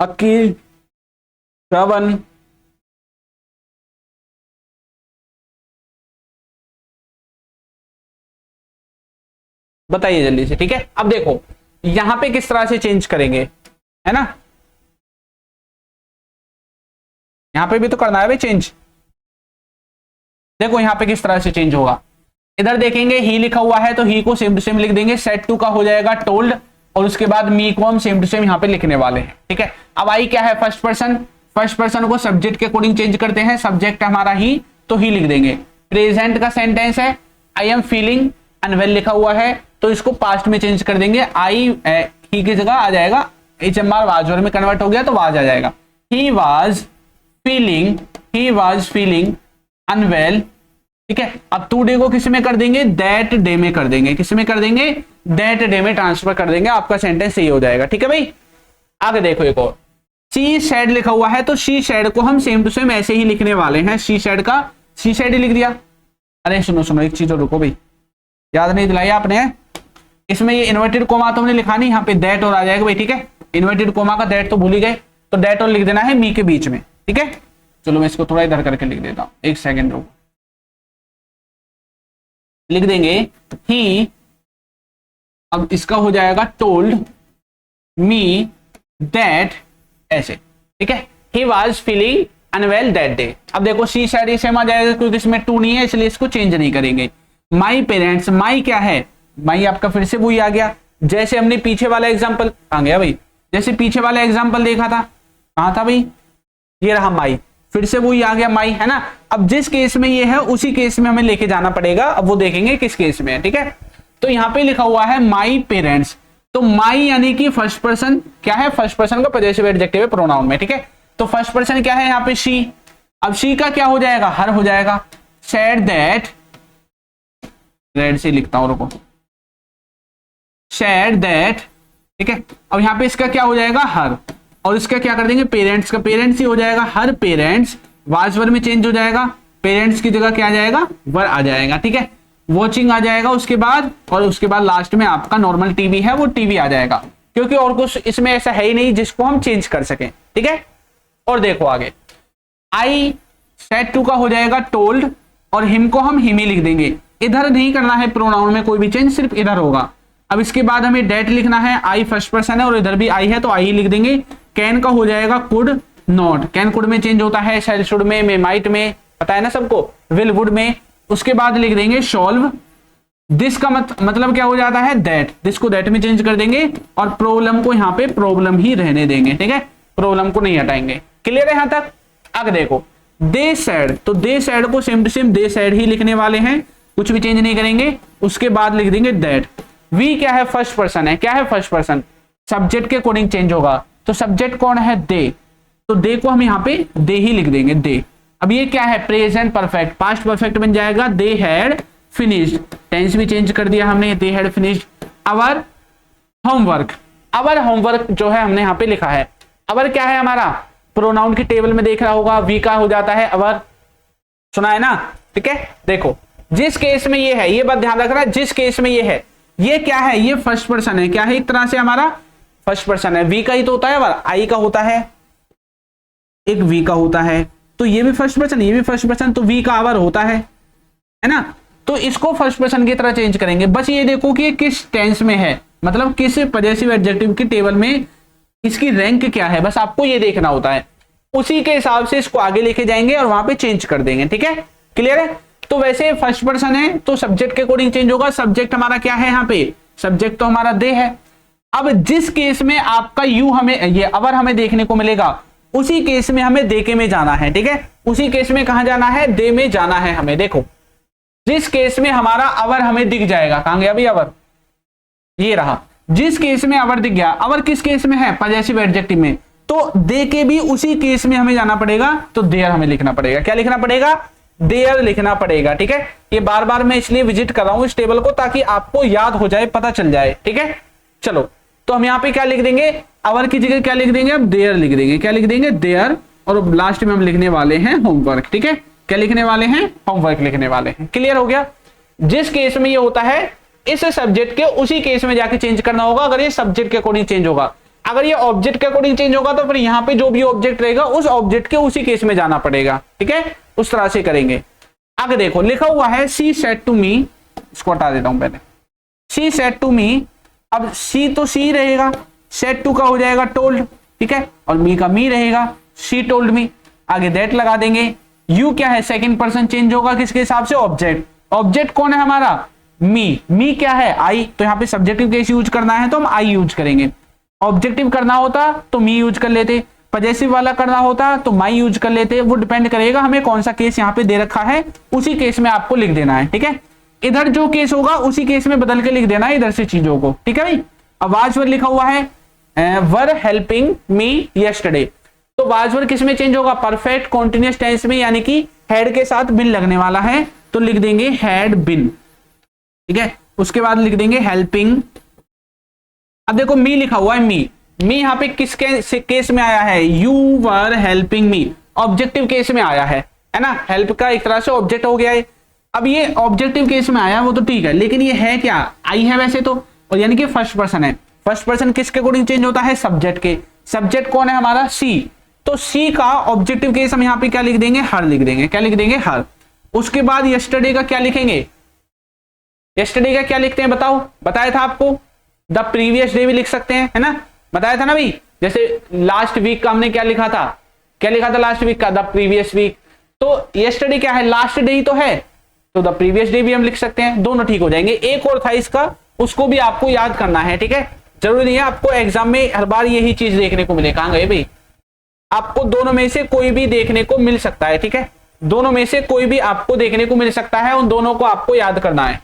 अकील, श्रवण, बताइए जल्दी से, ठीक है। अब देखो यहां पे किस तरह से चेंज करेंगे, है ना, यहां पे भी तो करना है भाई चेंज। देखो यहां पे किस तरह से चेंज होगा, इधर देखेंगे ही लिखा हुआ है तो ही को सेम टू सेम लिख देंगे, सेट टू का हो जाएगा टोल्ड, और उसके बाद मी को हम सेम टू सेम यहां पे लिखने वाले हैं, ठीक है। अब आई क्या है, फर्स्ट पर्सन, फर्स्ट पर्सन को सब्जेक्ट के अकॉर्डिंग चेंज करते हैं, सब्जेक्ट हमारा ही तो ही लिख देंगे। प्रेजेंट का सेंटेंस है आई एम फीलिंग अनवेल लिखा हुआ है तो इसको पास्ट में चेंज कर देंगे, आई ही की जगह आ जाएगा HMR वाज में कन्वर्ट हो गया तो वाज आ जाएगा। ही वाज फीलिंग अनवेल, ठीक है। अब टू डे को किस में कर देंगे, दैट डे में कर देंगे, किस में कर देंगे, दैट डे में ट्रांसफर कर देंगे, आपका सेंटेंस सही हो जाएगा, ठीक है भाई। आगे देखो एक और, शी शेड लिखा हुआ है तो शी शेड को हम सेम टू सेम ऐसे ही लिखने वाले हैं, शी शेड का शी शेड ही लिख दिया। अरे सुनो एक चीज और रुको भाई, याद नहीं दिलाई आपने, इसमें ये इन्वर्टेड कोमा तो हमने लिखा नहीं, यहाँ पे दैट और आ जाएगा भाई, ठीक है। इन्वर्टेड कोमा का दैट तो भूल ही गए, तो दैट और लिख देना है मी के बीच में, ठीक है। चलो मैं इसको थोड़ा इधर करके लिख देता हूं, एक सेकेंड रुको, लिख देंगे ही, अब इसका हो जाएगा टोल्ड मी दैट, ऐसे, ठीक है। He was feeling unwell that day. अब देखो शी शायद ही सेम आ जाएगा क्योंकि इसमें टू नहीं है इसलिए इसको चेंज नहीं करेंगे। माई पेरेंट्स, माई क्या है, माई आपका फिर से वही आ गया जैसे हमने पीछे वाला एग्जांपल आ गया भाई, जैसे पीछे वाला एग्जांपल देखा था, कहां था भाई, ये रहा माई, फिर से वही आ गया माई, है ना। अब जिस केस में ये है उसी केस में हमें लेके जाना पड़ेगा, अब वो देखेंगे किस केस में है, ठीक है। तो यहाँ पे लिखा हुआ है माई पेरेंट्स, तो माई यानी कि फर्स्ट पर्सन क्या है, फर्स्ट पर्सन का पॉजेसिव एडजेक्टिव है प्रोनाउन में, ठीक है। तो फर्स्ट पर्सन क्या है यहाँ पे शी, अब शी का क्या हो जाएगा, हर हो जाएगा। सेड दैट, रेड से लिखता हूं रुको, सेड दैट, ठीक है। अब यहाँ पे इसका क्या हो जाएगा, हर, और इसका क्या कर देंगे, पेरेंट्स का पेरेंट्स ही हो जाएगा, हर पेरेंट्स, वाज वर में चेंज हो जाएगा, पेरेंट्स की जगह क्या आ जाएगा, वर आ जाएगा, ठीक है। वॉचिंग आ जाएगा उसके बाद, और उसके बाद लास्ट में आपका नॉर्मल टीवी है वो टीवी आ जाएगा, क्योंकि और कुछ इसमें ऐसा है ही नहीं जिसको हम चेंज कर सकें, ठीक है। और देखो आगे, आई सेड टू का हो जाएगा टोल्ड, और हिम को हम हिम ही लिख देंगे, इधर नहीं करना है प्रोनाउन में कोई भी चेंज, सिर्फ इधर होगा। अब इसके बाद हमें डेट लिखना है, आई फर्स्ट पर्सन है और इधर भी आई है तो आई ही लिख देंगे। कैन का हो जाएगा कुड नॉट, कैन कुड में चेंज होता है, शैल शुड में माइट में, पता है ना सबको, विल वुड में। उसके बाद लिख देंगे सॉल्व, दिस का मतलब क्या हो जाता है, दैट, दिस को दैट में चेंज कर देंगे, और प्रॉब्लम को यहाँ पे प्रॉब्लम ही रहने देंगे, ठीक है, प्रॉब्लम को नहीं हटाएंगे। क्लियर है यहां तक। आगे देखो दे सैड, तो दे सैड को same to same they said ही लिखने वाले हैं, कुछ भी चेंज नहीं करेंगे। उसके बाद लिख देंगे दैट, वी क्या है, फर्स्ट पर्सन है, क्या है फर्स्ट पर्सन, सब्जेक्ट के अकॉर्डिंग चेंज होगा, तो सब्जेक्ट कौन है, दे, तो दे को हम यहाँ पे दे ही लिख देंगे, दे। अब ये क्या है, प्रेजेंट परफेक्ट, पास्ट परफेक्ट बन जाएगा, दे हैड फिनिश्ड, टेंस भी चेंज कर दिया हमने, they had finished our homework. Our homework जो है हमने यहाँ पे लिखा है, आवर क्या है हमारा, प्रोनाउन की टेबल में देख रहा होगा, वी का हो जाता है आवर, सुना है ना, ठीक है। देखो जिस केस में ये है, ये बात ध्यान रखना, जिस केस में ये है, ये क्या है, ये फर्स्ट पर्सन है, क्या है, एक तरह से हमारा फर्स्ट पर्सन है, वी का ही तो होता है, आई का होता है, एक वी का होता है, तो ये भी फर्स्ट पर्सन, ये भी फर्स्ट पर्सन, तो वी का आवर होता है ना, तो इसको फर्स्ट पर्सन की तरह चेंज करेंगे। बस ये देखो कि ये किस टेंस में है, मतलब किस पॉजेसिव एडजेक्टिव की टेबल में इसकी रैंक क्या है, बस आपको ये देखना होता है, उसी के हिसाब से इसको आगे लेके जाएंगे और वहां पे चेंज कर देंगे, ठीक है। क्लियर है। तो वैसे फर्स्ट पर्सन है तो सब्जेक्ट के अकॉर्डिंग चेंज होगा, सब्जेक्ट हमारा क्या है यहाँ पे, सब्जेक्ट तो हमारा दे है। अब जिस केस में आपका यू हमें ये अवर हमें देखने को मिलेगा, उसी केस में हमें दे के में जाना है, ठीक है। उसी केस में कहां जाना है, दे में जाना है हमें। देखो जिस केस में हमारा अवर हमें दिख जाएगा, कहां गया भाई अवर, ये रहा, जिस केस में अवर दिख गया, अवर किस केस में है, पॉजेसिव एडजेक्टिव में, तो दे के भी उसी केस में हमें जाना पड़ेगा, तो देयर हमें लिखना पड़ेगा, क्या लिखना पड़ेगा, देयर लिखना पड़ेगा, ठीक है। ये बार बार मैं इसलिए विजिट कर रहा हूं इस टेबल को ताकि आपको याद हो जाए, पता चल जाए, ठीक है। चलो तो हम यहाँ पे क्या लिख देंगे, अवर की जगह क्या लिख देंगे, अब देयर लिख देंगे, क्या लिख देंगे, देयर, और लास्ट में हम लिखने वाले हैं होमवर्क, ठीक है। क्या लिखने वाले हैं, होमवर्क लिखने वाले हैं। क्लियर हो गया। जिस केस में ये होता है इस सब्जेक्ट के उसी केस में जाके चेंज करना होगा, अगर ये सब्जेक्ट के अकॉर्डिंग चेंज होगा। अगर ये ऑब्जेक्ट के अकॉर्डिंग चेंज होगा तो फिर यहाँ पे जो भी ऑब्जेक्ट रहेगा उस ऑब्जेक्ट के उसी केस में जाना पड़ेगा, ठीक है, उस तरह से करेंगे। आगे देखो लिखा हुआ है सी सेड टू मी, इसको हटा देता हूं पहले, शी सेड टू मी, अब शी तो शी रहेगा, सेड टू का हो जाएगा टोल्ड, ठीक है, और मी का मी रहेगा, शी टोल्ड मी, आगे दैट लगा देंगे। यू क्या है, सेकंड पर्सन चेंज होगा किसके हिसाब से, ऑब्जेक्ट, ऑब्जेक्ट कौन है हमारा, मी, मी क्या है, आई, तो यहाँ पे सब्जेक्टिव केस यूज करना है तो हम आई यूज करेंगे, ऑब्जेक्टिव करना होता तो मी यूज कर लेते, पजेसिव वाला करना होता तो माई यूज कर लेते, वो डिपेंड करेगा हमें कौन सा केस यहाँ पे दे रखा है, उसी केस में आपको लिख देना है, ठीक है। इधर जो केस होगा उसी केस में बदल के लिख देना है इधर से चीजों को, ठीक है भाई। अब वाजवर लिखा हुआ है वर हेल्पिंग मी यस्टरडे, तो वाजवर किस में चेंज होगा, परफेक्ट कॉन्टिन्यूअस टेंस में, यानी कि हैड के साथ बिन लगने वाला है तो लिख देंगे हैड बिन, ठीक है। उसके बाद लिख देंगे हेल्पिंग। अब देखो मी लिखा हुआ है, मी यहाँ पे किस केस में आया है, you were helping me, objective case में आया है ना, हेल्प का एक तरह से ऑब्जेक्ट हो गया है। अब ये ऑब्जेक्टिव केस में आया वो तो ठीक है, लेकिन ये है क्या, आई है वैसे तो, और यानी कि फर्स्ट पर्सन है, फर्स्ट पर्सन किसके अकॉर्डिंग चेंज होता है, सब्जेक्ट के, सब्जेक्ट कौन है हमारा, सी, तो सी का ऑब्जेक्टिव केस हम यहाँ पे क्या लिख देंगे, हर लिख देंगे, क्या लिख देंगे, हर। उसके बाद यस्टरडे का क्या लिखेंगे, यस्टरडे का क्या लिखते हैं बताओ, बताया था आपको, द प्रीवियस डे भी लिख सकते हैं, है ना, बताया था ना भाई। जैसे लास्ट वीक का हमने क्या लिखा था, क्या लिखा था लास्ट वीक का, द प्रीवियस वीक, तो यस्टरडे क्या है, लास्ट डे ही तो है, तो द प्रीवियस डे भी हम लिख सकते हैं, दोनों ठीक हो जाएंगे। एक और था इसका, उसको भी आपको याद करना है, ठीक है, जरूरी नहीं है आपको एग्जाम में हर बार यही चीज देखने को मिले, कहां गए भाई, आपको दोनों में से कोई भी देखने को मिल सकता है, ठीक है, दोनों में से कोई भी आपको देखने को मिल सकता है, उन दोनों को आपको याद करना है।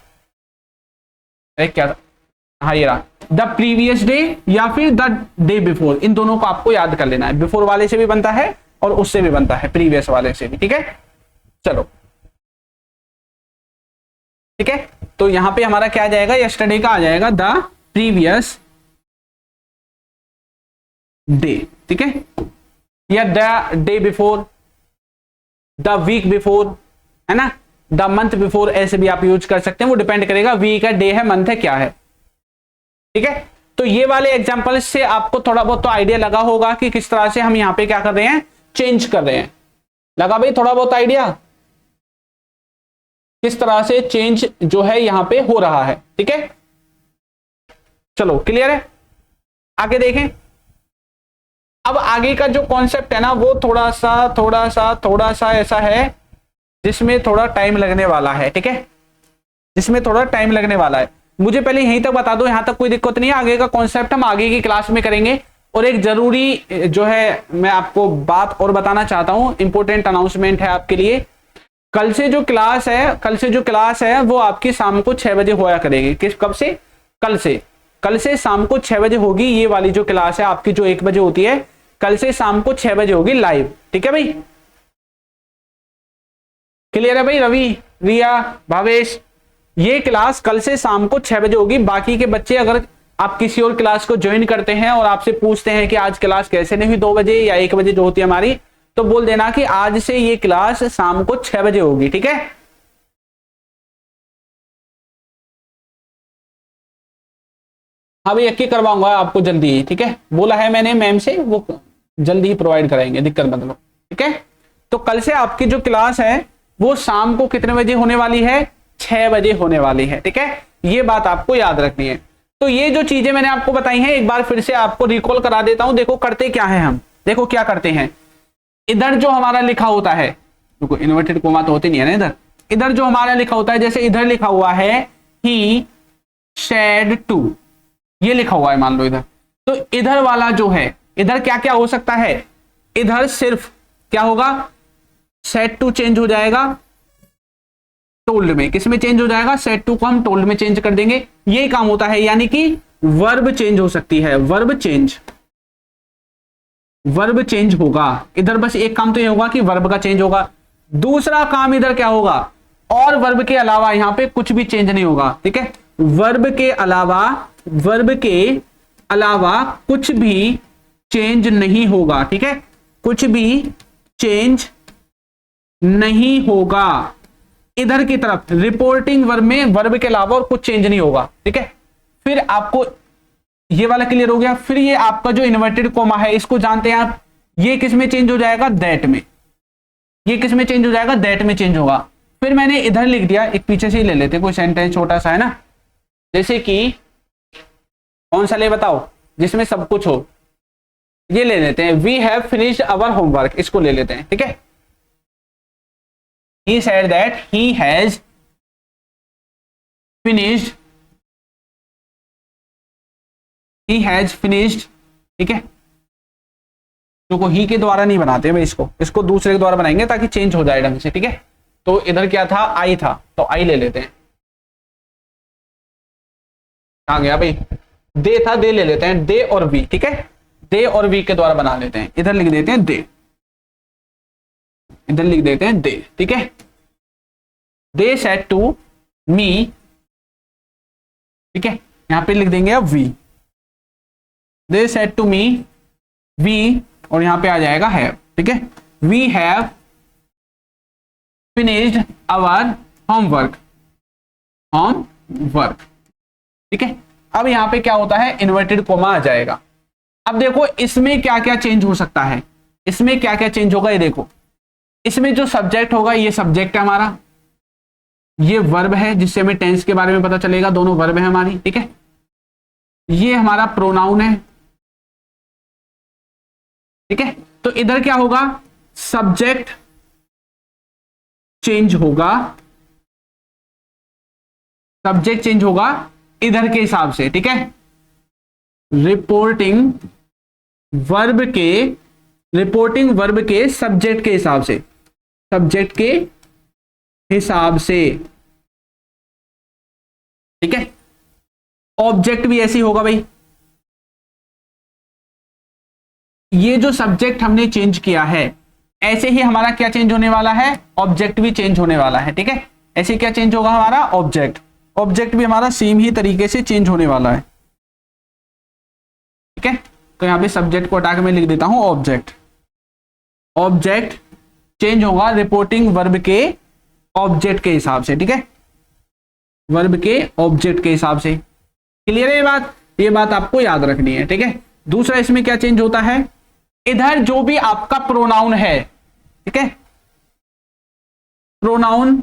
क्या था, हाँ ये रहा, द प्रीवियस डे या फिर द डे बिफोर, इन दोनों को आपको याद कर लेना है, बिफोर वाले से भी बनता है और उससे भी बनता है, प्रीवियस वाले से भी, ठीक है। चलो ठीक है, तो यहां पे हमारा क्या आ जाएगा, यस्टरडे का आ जाएगा द प्रीवियस डे, ठीक है, या the day before, the week before, है ना, द मंथ बिफोर, ऐसे भी आप यूज कर सकते हैं, वो डिपेंड करेगा वीक है, डे है, मंथ है, क्या है, ठीक है। तो ये वाले एग्जांपल से आपको थोड़ा बहुत तो आइडिया लगा होगा कि किस तरह से हम यहाँ पे क्या कर रहे हैं, चेंज कर रहे हैं, लगा भाई थोड़ा बहुत आइडिया, किस तरह से चेंज जो है यहां पे हो रहा है, ठीक है। चलो क्लियर है, आगे देखें। अब आगे का जो कॉन्सेप्ट है ना वो थोड़ा सा ऐसा है जिसमें थोड़ा टाइम लगने वाला है, ठीक है, जिसमें थोड़ा टाइम लगने वाला है। मुझे पहले यहीं तक बता दो, यहां तक कोई दिक्कत नहीं है, आगे का कॉन्सेप्ट हम आगे की क्लास में करेंगे। और एक जरूरी जो है मैं आपको बात और बताना चाहता हूं, इंपॉर्टेंट अनाउंसमेंट है आपके लिए, कल से जो क्लास है वो आपकी शाम को 6 बजे होया करेगी। कब से, कल से शाम को 6 बजे होगी ये वाली जो क्लास है आपकी, जो 1 बजे होती है, कल से शाम को 6 बजे होगी लाइव, ठीक है भाई। क्लियर है भाई, रवि, रिया, भावेश, ये क्लास कल से शाम को 6 बजे होगी। बाकी के बच्चे अगर आप किसी और क्लास को ज्वाइन करते हैं और आपसे पूछते हैं कि आज क्लास कैसे नहीं हुई 2 बजे या 1 बजे जो होती है हमारी, तो बोल देना कि आज से ये क्लास शाम को 6 बजे होगी, ठीक है। हाँ भाई, यकीन करवाऊंगा आपको जल्दी ही, ठीक है, बोला है मैंने मैम से, वो जल्दी ही प्रोवाइड कराएंगे, दिक्कत मत लो, ठीक है। तो कल से आपकी जो क्लास है वो शाम को कितने बजे होने वाली है, 6 बजे होने वाली है, ठीक है, ये बात आपको याद रखनी है। तो ये जो चीजें मैंने आपको बताई हैं एक बार फिर से आपको रिकॉल करा देता हूं। देखो करते क्या है हम, देखो क्या करते हैं, इधर जो हमारा लिखा होता है, देखो इन्वर्टेड कोमा तो होते नहीं है ना, इधर जो हमारा लिखा होता है, जैसे इधर लिखा हुआ है ही शेड टू, ये लिखा हुआ है मान लो इधर, तो इधर वाला जो है, इधर क्या क्या हो सकता है, इधर सिर्फ क्या होगा, सेड टू चेंज हो जाएगा टोल्ड में, किस में चेंज हो जाएगा, सेड टू को हम टोल्ड में चेंज कर देंगे, ये काम होता है। यानी कि वर्ब चेंज हो सकती है, वर्ब चेंज होगा इधर, बस एक काम तो ये होगा कि वर्ब का चेंज होगा। दूसरा काम इधर क्या होगा, और वर्ब के अलावा यहां पे कुछ भी चेंज नहीं होगा, ठीक है, वर्ब के अलावा कुछ भी चेंज नहीं होगा, ठीक है, कुछ भी चेंज नहीं होगा। इधर की तरफ रिपोर्टिंग वर्ब में वर्ब के अलावा और कुछ चेंज नहीं होगा, ठीक है। फिर आपको ये वाला क्लियर हो गया। फिर ये आपका जो इन्वर्टेड कोमा है इसको जानते हैं आप, ये किस में चेंज हो जाएगा, दैट में, ये किस में चेंज हो जाएगा, दैट में चेंज होगा। फिर मैंने इधर लिख दिया, एक पीछे से ही ले लेते हैं, कोई सेंटेंस छोटा सा है ना, जैसे कि कौन सा ले बताओ, जिसमें सब कुछ हो। ये ले लेते हैं, we have finished our homework, इसको ले लेते हैं, ठीक है। He said that he has finished, he has finished, ठीक है। तो ही के द्वारा नहीं बनाते भाई, इसको दूसरे के द्वारा बनाएंगे ताकि चेंज हो जाए ढंग से, ठीक है। तो इधर क्या था, आई था, तो आई ले लेते हैं। आ गया भाई, दे था, दे ले लेते हैं, दे और वी, ठीक है। दे और वी के द्वारा बना लेते हैं, इधर लिख देते हैं दे, इधर लिख देते हैं दे, ठीक है। दे सेड टू मी, ठीक है, यहां पे लिख देंगे अब we. They said to me, we, और यहां पे आ जाएगा हैव, ठीक है। We have finished our homework, ठीक है। अब यहां पे क्या होता है, इन्वर्टेड कोमा आ जाएगा। अब देखो इसमें क्या क्या चेंज हो सकता है, इसमें क्या क्या चेंज होगा, ये देखो। इसमें जो सब्जेक्ट होगा, ये सब्जेक्ट है हमारा, ये वर्ब है जिससे हमें टेंस के बारे में पता चलेगा, दोनों वर्ब है हमारी, ठीक है। ये हमारा प्रोनाउन है, ठीक है। तो इधर क्या होगा, सब्जेक्ट चेंज होगा, सब्जेक्ट चेंज होगा इधर के हिसाब से, ठीक है। रिपोर्टिंग वर्ब के सब्जेक्ट के हिसाब से, सब्जेक्ट के हिसाब से, ठीक है। ऑब्जेक्ट भी ऐसे ही होगा भाई, ये जो सब्जेक्ट हमने चेंज किया है, ऐसे ही हमारा क्या चेंज होने वाला है, ऑब्जेक्ट भी चेंज होने वाला है, ठीक है। ऐसे क्या चेंज होगा हमारा, ऑब्जेक्ट भी हमारा सेम ही तरीके से चेंज होने वाला है, ठीक है। तो यहां पे सब्जेक्ट को हटा के मैं लिख देता हूं ऑब्जेक्ट चेंज होगा रिपोर्टिंग वर्ब के ऑब्जेक्ट के हिसाब से, ठीक है, वर्ब के ऑब्जेक्ट के हिसाब से। क्लियर है ये बात आपको याद रखनी है, ठीक है। दूसरा इसमें क्या चेंज होता है, इधर जो भी आपका प्रोनाउन है, ठीक है, प्रोनाउन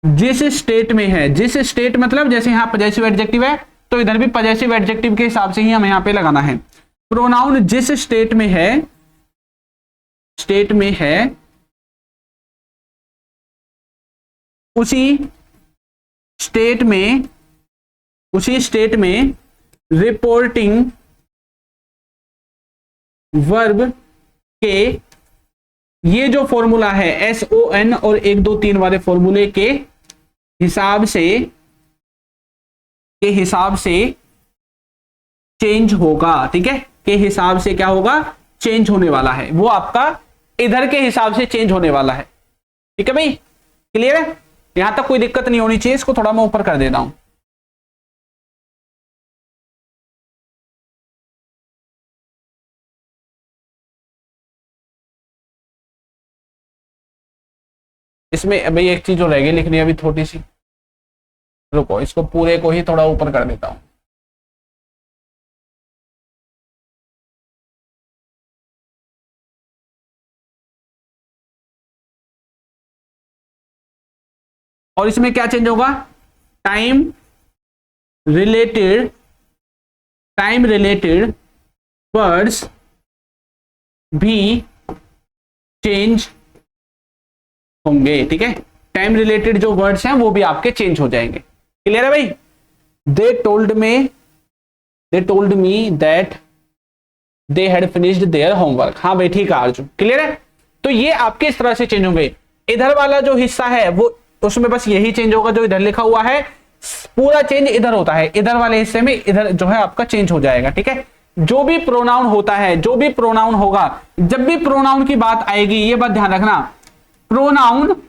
जिस स्टेट में है, जिस स्टेट मतलब जैसे यहां पजेसिव एडजेक्टिव है, तो इधर भी पजेसिव एडजेक्टिव के हिसाब से ही हम यहां पे लगाना है। प्रोनाउन जिस स्टेट में है, उसी स्टेट में रिपोर्टिंग वर्ब के ये जो फॉर्मूला है SON और 1 2 3 वाले फॉर्मूले के हिसाब से चेंज होगा, ठीक है, के हिसाब से क्या होगा, चेंज होने वाला है, वो आपका इधर के हिसाब से चेंज होने वाला है, ठीक है भाई। क्लियर है, यहां तक कोई दिक्कत नहीं होनी चाहिए। इसको थोड़ा मैं ऊपर कर देता हूं, इसमें भाई एक चीज जो रह गई लिखनी है अभी थोड़ी सी, रुको, इसको पूरे को ही थोड़ा ऊपर कर देता हूं। और इसमें क्या चेंज होगा, टाइम रिलेटेड वर्ड्स भी चेंज होंगे, ठीक है। टाइम रिलेटेड जो वर्ड्स हैं वो भी आपके चेंज हो जाएंगे। क्लियर है भाई। They told me that they had finished their homework. हाँ भाई ठीक है अर्जुन, क्लियर है। तो ये आपके इस तरह से चेंज होंगे। इधर वाला जो हिस्सा है वो उसमें बस यही चेंज होगा जो इधर लिखा हुआ है, पूरा चेंज इधर होता है, इधर वाले हिस्से में इधर जो है आपका चेंज हो जाएगा, ठीक है। जो भी प्रोनाउन होता है, जो भी प्रोनाउन होगा, जब भी प्रोनाउन की बात आएगी ये बात ध्यान रखना, प्रोनाउन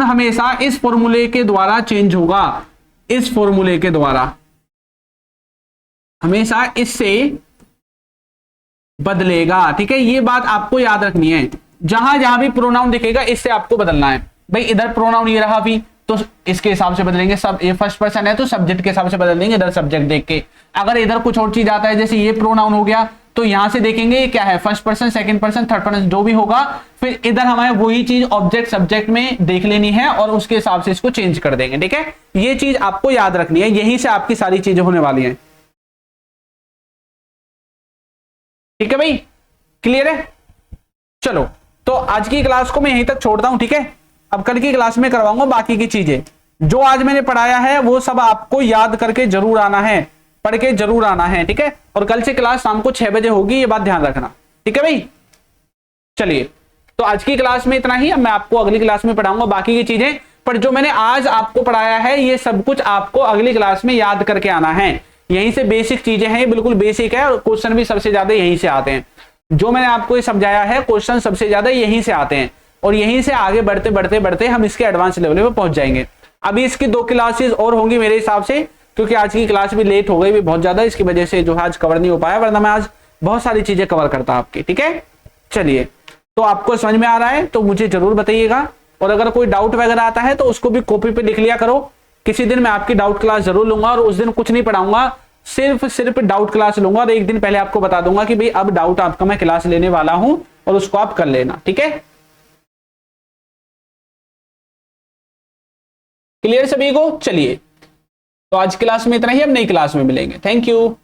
हमेशा इस फॉर्मूले के द्वारा चेंज होगा, इस फॉर्मूले के द्वारा हमेशा इससे बदलेगा, ठीक है। ये बात आपको याद रखनी है, जहां जहां भी प्रोनाउन दिखेगा इससे आपको बदलना है। भाई इधर प्रोनाउन ये रहा भी तो इसके हिसाब से बदलेंगे, सब ये फर्स्ट पर्सन है तो सब्जेक्ट के हिसाब से बदल देंगे, इधर सब्जेक्ट देख के। अगर इधर कुछ और चीज आता है, जैसे ये प्रोनाउन हो गया तो यहां से देखेंगे ये क्या है, first person, second person, third person, जो भी होगा, फिर इधर हमें वही चीज ऑब्जेक्ट सब्जेक्ट में देख लेनी है और उसके हिसाब से इसको चेंज कर देंगे। ठीक है, ये चीज आपको याद रखनी है, यहीं से आपकी सारी चीजें होने वाली हैं। ठीक है भाई, क्लियर है? चलो, तो आज की क्लास को मैं यहीं तक छोड़ता हूं। ठीक है, अब कल की क्लास में करवाऊंगा बाकी की चीजें। जो आज मैंने पढ़ाया है वो सब आपको याद करके जरूर आना है, पढ़ के जरूर आना है। ठीक है, और कल से क्लास शाम को 6 बजे होगी, ये बात ध्यान रखना। ठीक है भाई, चलिए, तो आज की क्लास में इतना ही। अब मैं आपको अगली क्लास में पढ़ाऊंगा बाकी की चीजें, पर जो मैंने आज आपको पढ़ाया है ये सब कुछ आपको अगली क्लास में याद करके आना है। यहीं से बेसिक चीजें हैं, बिल्कुल बेसिक है, और क्वेश्चन भी सबसे ज्यादा यहीं से आते हैं। जो मैंने आपको ये समझाया है, क्वेश्चन सबसे ज्यादा यहीं से आते हैं, और यहीं से आगे बढ़ते बढ़ते बढ़ते हम इसके एडवांस लेवल पे पहुंच जाएंगे। अभी इसकी 2 क्लासेस और होंगी मेरे हिसाब से, क्योंकि आज की क्लास भी लेट हो गई भी बहुत ज्यादा, इसकी वजह से जो है आज कवर नहीं हो पाया, वरना मैं आज बहुत सारी चीजें कवर करता आपकी। ठीक है, चलिए, तो आपको समझ में आ रहा है तो मुझे जरूर बताइएगा, और अगर कोई डाउट वगैरह आता है तो उसको भी कॉपी पे लिख लिया करो। किसी दिन मैं आपकी डाउट क्लास जरूर लूंगा, और उस दिन कुछ नहीं पढ़ाऊंगा, सिर्फ डाउट क्लास लूंगा, और एक दिन पहले आपको बता दूंगा कि भाई अब डाउट आपका मैं क्लास लेने वाला हूं, और उसको आप कर लेना। ठीक है, क्लियर सभी को? चलिए, तो आज क्लास में इतना ही, अब नई क्लास में मिलेंगे। Thank you.